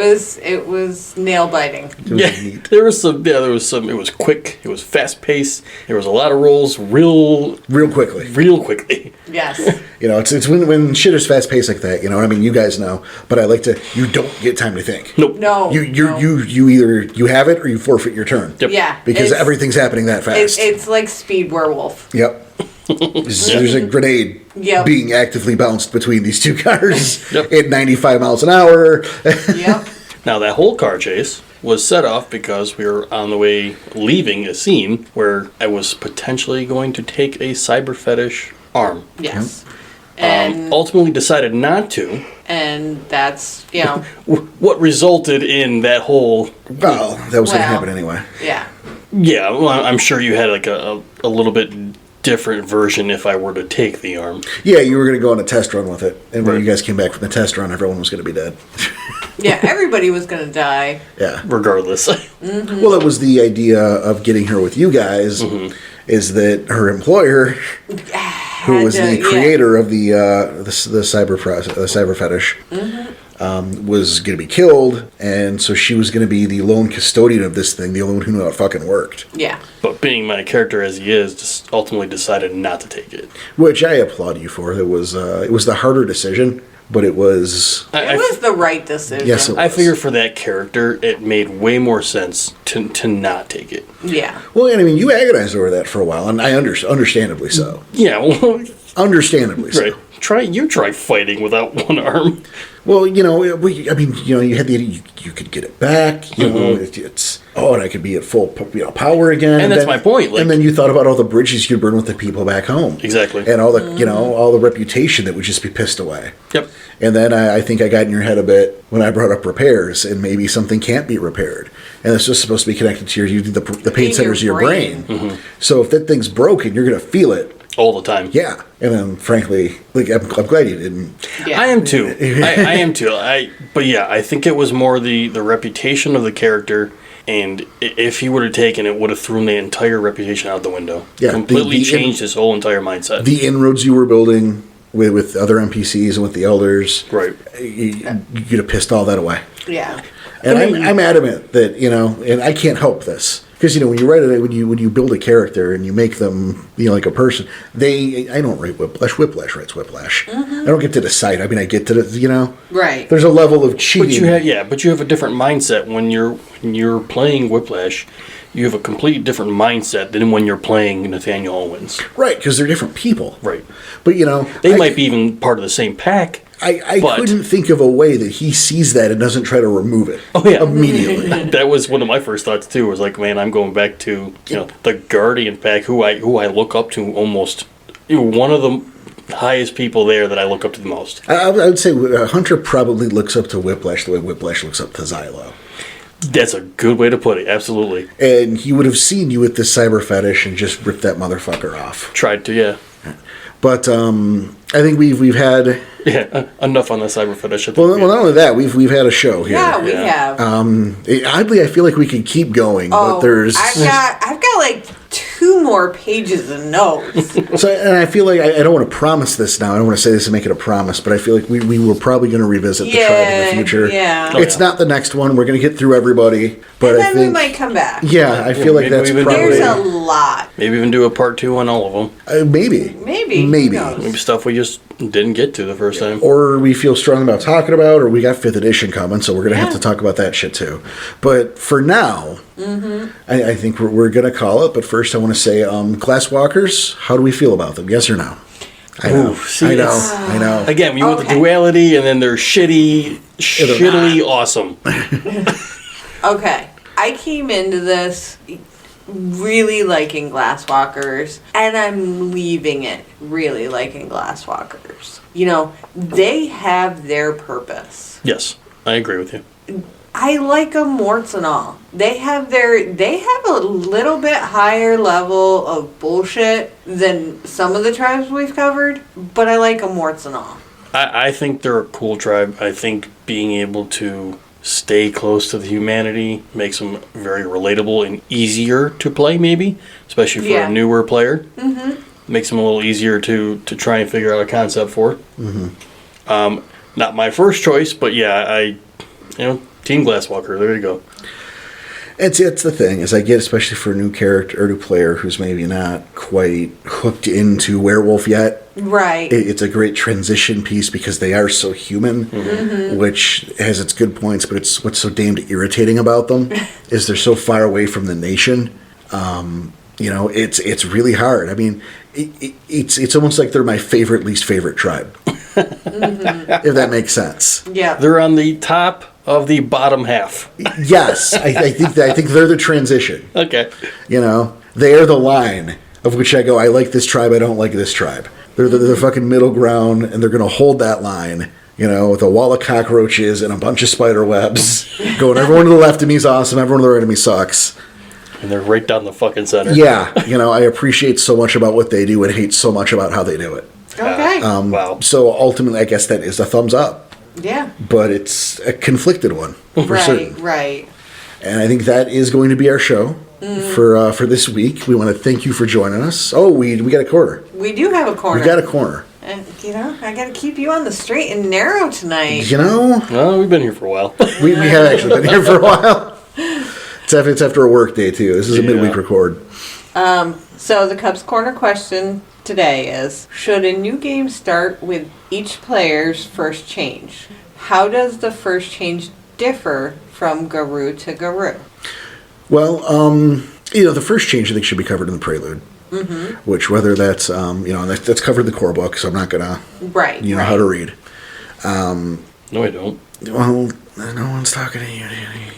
was nail biting. Neat. There was some. It was quick. It was fast paced. There was a lot of rolls, real quickly. Yes. You know, it's when shit is fast paced like that. You know what I mean? You guys know, but I like to. You don't get time to think. Nope. No. You either you have it or you forfeit your turn. Yep. Yeah. Because everything's happening that fast. It's like Speed Werewolf. Yep. There's a grenade being actively bounced between these two cars at 95 miles an hour. Yep. Now that whole car chase was set off because we were on the way leaving a scene where I was potentially going to take a cyber fetish arm. Yes. And ultimately decided not to. And that's, you know. What resulted in that whole... Well, that was going to happen anyway. Yeah. Yeah, well, I'm sure you had like a little bit different version if I were to take the arm. Yeah, you were going to go on a test run with it. And when you guys came back from the test run, everyone was going to be dead. Yeah, everybody was going to die. Yeah. Regardless. Mm-hmm. Well, it was the idea of getting her with you guys is that her employer, who was the creator of the cyber fetish, was going to be killed, and so she was going to be the lone custodian of this thing, the only one who knew how it fucking worked. Yeah. But being my character as he is, just ultimately decided not to take it. Which I applaud you for. It was the harder decision, but it was... It was the right decision. Yes, it was. I figure for that character, it made way more sense to not take it. Yeah. Well, and I mean, you agonized over that for a while, and I understandably so. Yeah, well... Understandably so. Right. Try fighting without one arm. Well, you know, you had you could get it back. You know, and I could be at full power again. And that's my point. And then you thought about all the bridges you'd burn with the people back home. Exactly. And all the all the reputation that would just be pissed away. Yep. And then I think I got in your head a bit when I brought up repairs, and maybe something can't be repaired, and it's just supposed to be connected to the pain centers of your brain. So if that thing's broken, you're gonna feel it. All the time. Yeah. And then, frankly, I'm glad you didn't. Yeah. I am too. I am too. But yeah, I think it was more the reputation of the character, and if he would have taken it, would have thrown the entire reputation out the window. Yeah, Completely changed his whole entire mindset. The inroads you were building with other NPCs and with the elders. Right. You'd have pissed all that away. Yeah. And I'm adamant that, and I can't help this. Because, when you write it, when you build a character and you make them, like a person, I don't write Whiplash. Whiplash writes Whiplash. I don't get to decide. I mean, I get to, Right. There's a level of cheating. But you have a different mindset when you're playing Whiplash. You have a completely different mindset than when you're playing Nathaniel Owens. Right, because they're different people. Right. But, they might be even part of the same pack. I But- couldn't think of a way that he sees that and doesn't try to remove it. Oh, yeah. Immediately. That was one of my first thoughts too. Was like, man, I'm going back to the Guardian pack, who I look up to almost. One of the highest people there that I look up to the most. I would say Hunter probably looks up to Whiplash the way Whiplash looks up to Xylo. That's a good way to put it. Absolutely. And he would have seen you with this cyber fetish and just ripped that motherfucker off. Tried to, yeah. But I think we've had. Yeah, enough on the cyber fetish. Well, not only that, we've had a show here. Yeah, we Yeah. have. Oddly, I feel like we could keep going, but there's. I've got like 2 more pages of notes. So, and I feel like I don't want to promise this now. I don't want to say this and make it a promise, but I feel like we were probably going to revisit the tribe in the future. Yeah. It's not the next one. We're going to get through everybody, but And I then think we might come back. yeah, I feel like maybe that's we even do probably There's a lot. Maybe even do a part 2 on all of them. maybe. Maybe. Maybe. Who knows? Maybe stuff we just didn't get to the first time. Or we feel strong about talking about, or we got 5th edition coming, so we're going to have Yeah. to talk about that shit too. But for now, I think we're going to call it. But first, I want to say, Glasswalkers, how do we feel about them? Yes or no? I know. Ooh, see, I know. it's- I know. Again, we want the Okay. duality, and then they're shittily awesome. Okay. I came into this really liking Glasswalkers, and I'm leaving it really liking Glasswalkers. They have their purpose. Yes, I agree with you. I like them warts and all. They have a little bit higher level of bullshit than some of the tribes we've covered, but I like them warts and all. I think they're a cool tribe. I think being able to stay close to the humanity makes them very relatable and easier to play, maybe, especially for Yeah. a newer player. Mm-hmm. Makes them a little easier to try and figure out a concept for. Mm-hmm. Not my first choice, but yeah, Team Glasswalker. There you go. It's the thing is I get, especially for a new character or new player who's maybe not quite hooked into werewolf yet. Right. It's a great transition piece because they are so human, which has its good points, but it's what's so damned irritating about them is they're so far away from the nation. It's really hard. I mean, it's almost like they're my least favorite tribe, if that makes sense. Yeah. They're on the top of the bottom half. Yes, I think they're the transition. Okay. They are the line of which I go, I like this tribe, I don't like this tribe. They're the fucking middle ground, and they're going to hold that line, with a wall of cockroaches and a bunch of spider webs. Going, everyone to the left of me is awesome, everyone to the right of me sucks. And they're right down the fucking center. Yeah, I appreciate so much about what they do and hate so much about how they do it. Okay. Wow. So ultimately, I guess that is a thumbs up, yeah. but it's a conflicted one for certain. Right. And I think that is going to be our show for this week. We want to thank you for joining us. Oh, we got a corner. We do have a corner. We got a corner. And, I got to keep you on the straight and narrow tonight. Well, we've been here for a while. We have actually been here for a while. It's after a work day, too. This is a midweek record. So the Cubs Corner question today is, should a new game start with each player's first change? How does the first change differ from Garou to Garou? Well, the first change I think should be covered in the prelude. Mm-hmm. Which, whether that's, that's covered in the core book, so I'm not going to, Right. know how to read. No, I don't. Well, no one's talking to you, Danny.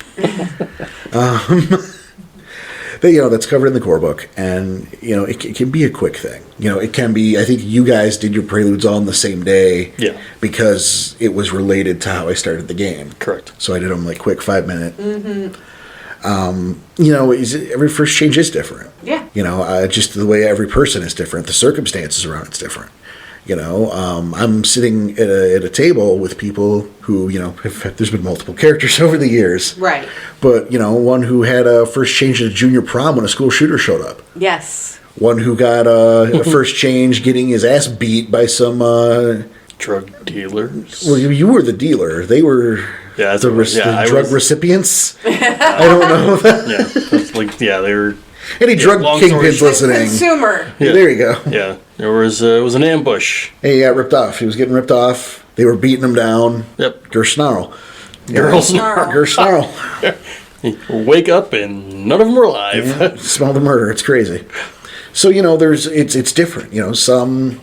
That's covered in the core book, and, it can be a quick thing. It can be, I think you guys did your preludes all on the same day. Yeah. Because it was related to how I started the game. Correct. So I did them, quick 5-minute. Mm-hmm. Every first change is different. Yeah. Just the way every person is different. The circumstances around it's different. I'm sitting at a table with people who, there's been multiple characters over the years. Right. But, one who had a first change at a junior prom when a school shooter showed up. Yes. One who got a first change getting his ass beat by some... Drug dealers. well, you were the dealer. They were Yeah, that's the, what- yeah, the I drug was- recipients. I don't know. Yeah, that's they were. Any drug long story kingpins short. listening. Consumer. Yeah. There you go. Yeah, there was it was an ambush. Hey, he got ripped off. He was getting ripped off. They were beating him down. Yep. Gersnarl. Girls Snarl. Gersnarl. wake up and none of them were alive. Yeah, smell the murder. It's crazy. So, it's different. Some,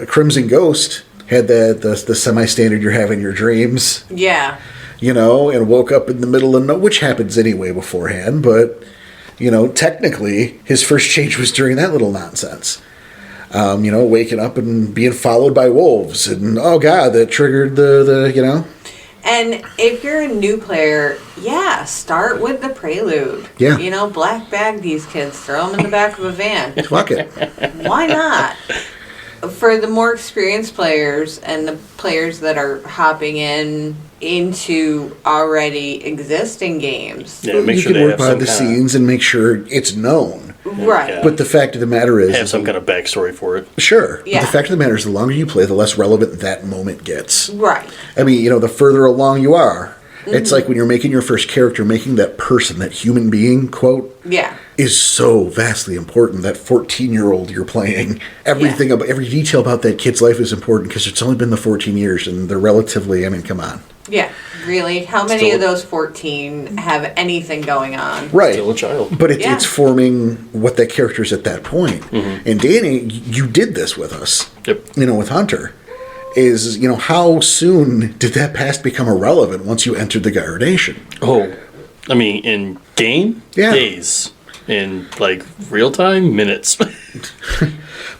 Crimson Ghost had the semi-standard you're having your dreams, Yeah. and woke up in the middle of which happens anyway beforehand, but, technically his first change was during that little nonsense. Waking up and being followed by wolves, and oh god, that triggered the. And if you're a new player, start with the prelude. Yeah. Black bag these kids, throw them in the back of a van. Fuck it. Why not? For the more experienced players and the players that are hopping into already existing games. Yeah, make you sure can they work have behind some the kind scenes and make sure it's known. Right. Yeah. But the fact of the matter is, have some kind of backstory for it. sure. Yeah. But the fact of the matter is, the longer you play, the less relevant that moment gets. Right. I mean, the further along you are, Mm-hmm. it's like when you're making your first character, making that person, that human being, quote, Yeah. is so vastly important. That 14-year-old you're playing, everything about every detail about that kid's life is important because it's only been the 14 years and they're relatively. I mean, come on. Yeah. Really? How many Still- of those 14 have anything going on? Right. Still a child. But Yeah. it's forming what that character is at that point. And Danny, you did this with us. Yep. With Hunter. Is, how soon did that past become irrelevant once you entered the Gaia Nation? Oh, I mean, in game, Yeah. days. In, real time, minutes.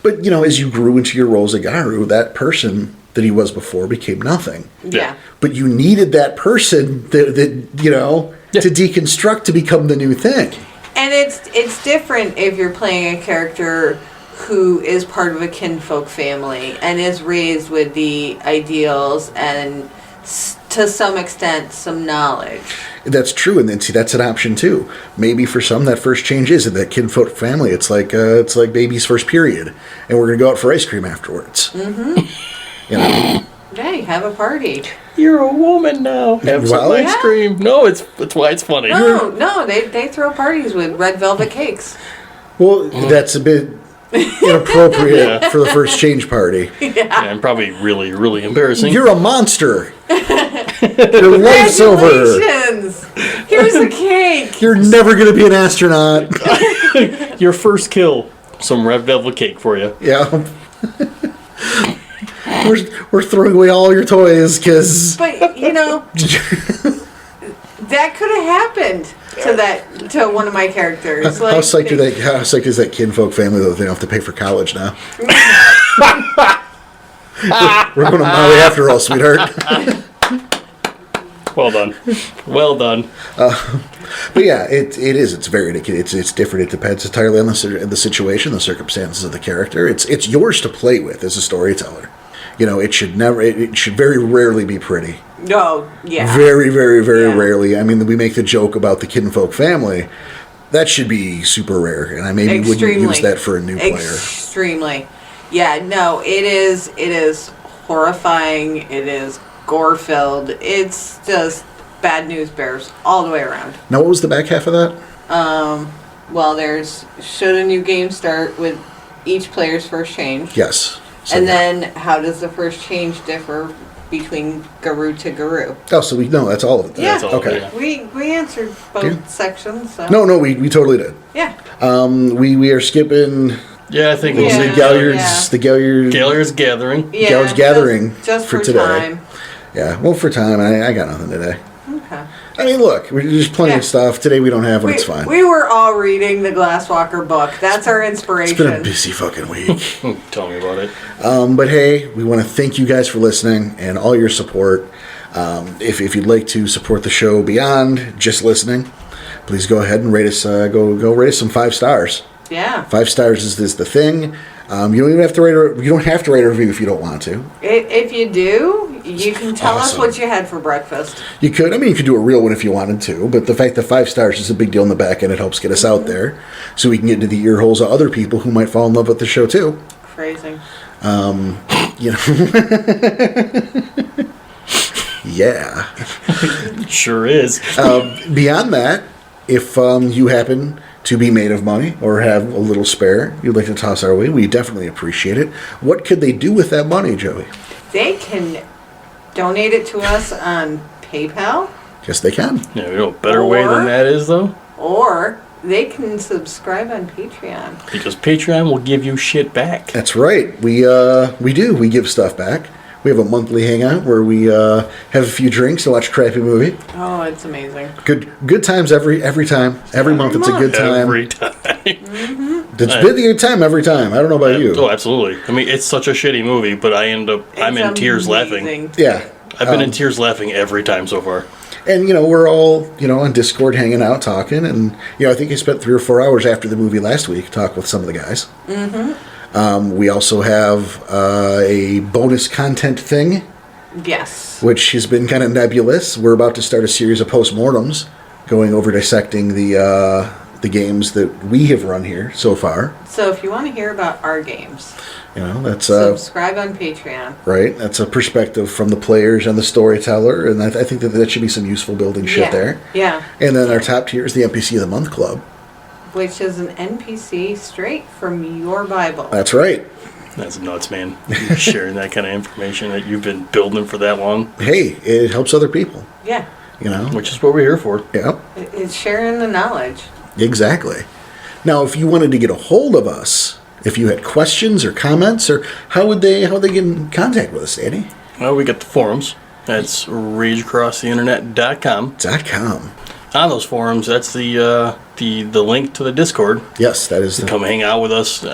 But, as you grew into your roles as Garu, that person that he was before became nothing. Yeah. But you needed that person that to deconstruct to become the new thing. And it's different if you're playing a character who is part of a kinfolk family and is raised with the ideals and to some extent some knowledge. That's true, and then see that's an option too. Maybe for some that first change is in that kinfolk family. It's like baby's first period, and we're gonna go out for ice cream afterwards. Mm-hmm. Hey, have a party. You're a woman now. Have some Well, ice yeah. cream. No, that's why it's funny. No, they throw parties with red velvet cakes. Well, that's a bit inappropriate for the first change party. Yeah, and probably really, really embarrassing. You're a monster. Your life's over. Congratulations! Here's a cake. You're never gonna be an astronaut. Your first kill. Some red velvet cake for you. Yeah. We're throwing away all your toys because But that could have happened to one of my characters. how psyched is that kinfolk family though? They don't have to pay for college now. We're going to Maui after all, sweetheart. Well done. Well done. But yeah, it is. It's very. It's different. It depends entirely on the situation, the circumstances of the character. It's yours to play with as a storyteller. It should never. It should very rarely be pretty. No, yeah. Very, very, very Yeah. rarely. I mean, we make the joke about the kinfolk family. That should be super rare, and I maybe wouldn't use that for a new player. Extremely. Yeah, no, it is horrifying. It is gore-filled. It's just bad news bears all the way around. Now, what was the back half of that? Well, there's should a new game start with each player's first change. Yes. So, And yeah. then how does the first change differ between Garu to Garu? Oh, so we know that's all of it. then. Yeah. That's all, Okay. yeah. We answered both Yeah. sections. So. No, we totally did. Yeah. We are skipping Yeah, I think Yeah. the Galliards. The Galliards. Galliards Gathering. Yeah. Gal's Gathering just for for today. time. Yeah. Well, for time, I got nothing today. Okay. I mean, look, there's plenty Yeah. of stuff today. We don't have one. It's fine. We were all reading the Glasswalker book. That's our It's been a inspiration. busy fucking week. Tell me about it. But hey, we want to thank you guys for listening and all your support. If you'd like to support the show beyond just listening, please go ahead and rate us. Go rate us some 5 stars. Yeah. 5 stars is the thing. You don't even have to write you don't have to write a review if you don't want to. If you do, you can tell us Awesome. what you had for breakfast. You could. I mean, you could do a real one if you wanted to. But the fact that 5 stars is a big deal in the back end, it helps get us out there, so we can get into the ear holes of other people who might fall in love with the show too. Phrasing. You know. Yeah. Sure is. Beyond that, if you happen to be made of money or have a little spare you'd like to toss our way, we definitely appreciate it. What could they do with that money, Joey? They can donate it to us on PayPal, Yes, they can. Yeah, you know, a better way Or- than that is, though, or they can subscribe on Patreon. because Patreon will give you shit back. That's right. We do. We give stuff back. We have a monthly hangout where we have a few drinks and watch a crappy movie. Oh, it's amazing. Good times every time. Every month it's a good time. Every time. It's been a good time every time. I don't know about you. Oh, absolutely. I mean, it's such a shitty movie, but I'm in tears laughing. Yeah. I've been in tears laughing every time so far. And, we're all, on Discord hanging out, talking. And, I think I spent 3 or 4 hours after the movie last week talking with some of the guys. Mm-hmm. We also have a bonus content thing. Yes. Which has been kind of nebulous. We're about to start a series of postmortems going over dissecting the games that we have run here so far. So if you want to hear about our games, that's subscribe on Patreon. Right, that's a perspective from the players and the storyteller, and I think that should be some useful building shit there. Yeah. And then our top tier is the NPC of the Month Club, which is an NPC straight from your Bible. That's right. That's nuts, man. You're sharing that kind of information that you've been building for that long. Hey, it helps other people. Yeah. Which is what we're here for. Yeah. It's sharing the knowledge. Exactly. Now, if you wanted to get a hold of us, if you had questions or comments, or how would they get in contact with us, Danny? Well, we got the forums. That's rageacrosstheinternet.com. .com. On those forums, that's the link to the Discord. Yes, that is. Come hang out with us.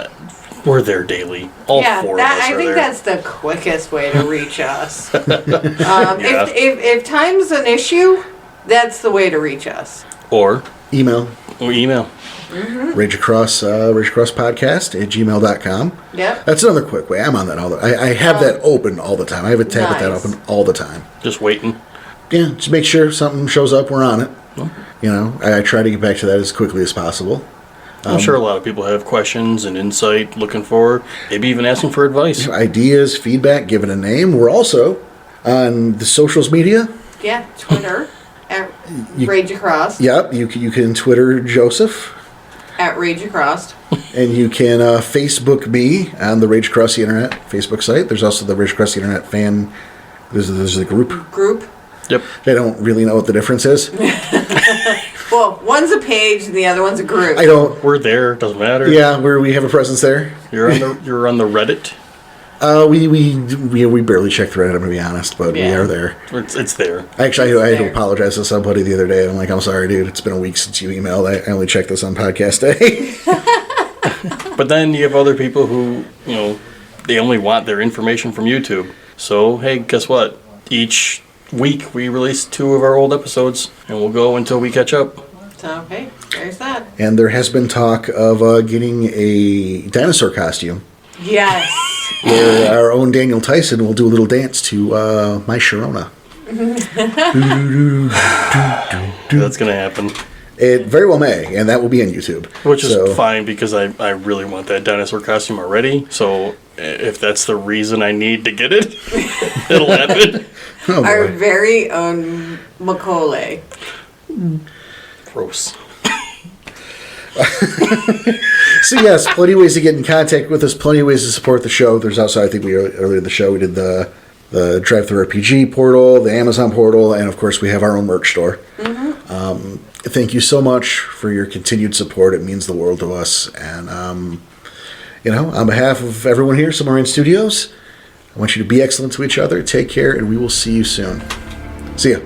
We're there daily. All 4 of us I think there. that's the quickest way to reach us. If time's an issue, that's the way to reach us. Or email. Mm-hmm. rageacrosspodcast@gmail.com. Yep. That's another quick way. I'm on that all the time. I have that open all the time. I have a tab with that open all the time. Just waiting. Yeah, just make sure something shows up, we're on it. I try to get back to that as quickly as possible. I'm sure a lot of people have questions and insight, looking for, maybe even asking for advice. Ideas, feedback, give it a name. We're also on the socials media. Yeah, Twitter at Rage Across. Yep, you can Twitter Joseph. At Rage Across. And you can Facebook me on the Rage Across the Internet Facebook site. There's also the Rage Across the Internet fan. There's a group. Yep. I don't really know what the difference is. Well, one's a page and the other one's a group. I don't. We're there. Doesn't matter. Yeah, we have a presence there. You're on the Reddit. We barely check the Reddit. I'm gonna be honest, but we are there. It's there. Actually, I had to apologize to somebody the other day. I'm like, I'm sorry, dude. It's been a week since you emailed. I only checked this on podcast day. But then you have other people who, they only want their information from YouTube. So hey, guess what? Each week we release 2 of our old episodes, and we'll go until we catch up. So hey, there's that. And there has been talk of getting a dinosaur costume. Yes. Where our own Daniel Tyson will do a little dance to My Sharona. That's going to happen. It very well may, and that will be on YouTube. Which is fine, because I really want that dinosaur costume already. So if that's the reason I need to get it, it'll happen. Oh, our very own Macaulay. Gross. So yes, plenty of ways to get in contact with us, plenty of ways to support the show. There's also, I think earlier in the show we did the Drive-Thru RPG portal, the Amazon portal, and of course we have our own merch store. Mm-hmm. Thank you so much for your continued support. It means the world to us. And on behalf of everyone here, Submarine Studios, I want you to be excellent to each other. Take care, and we will see you soon. See ya.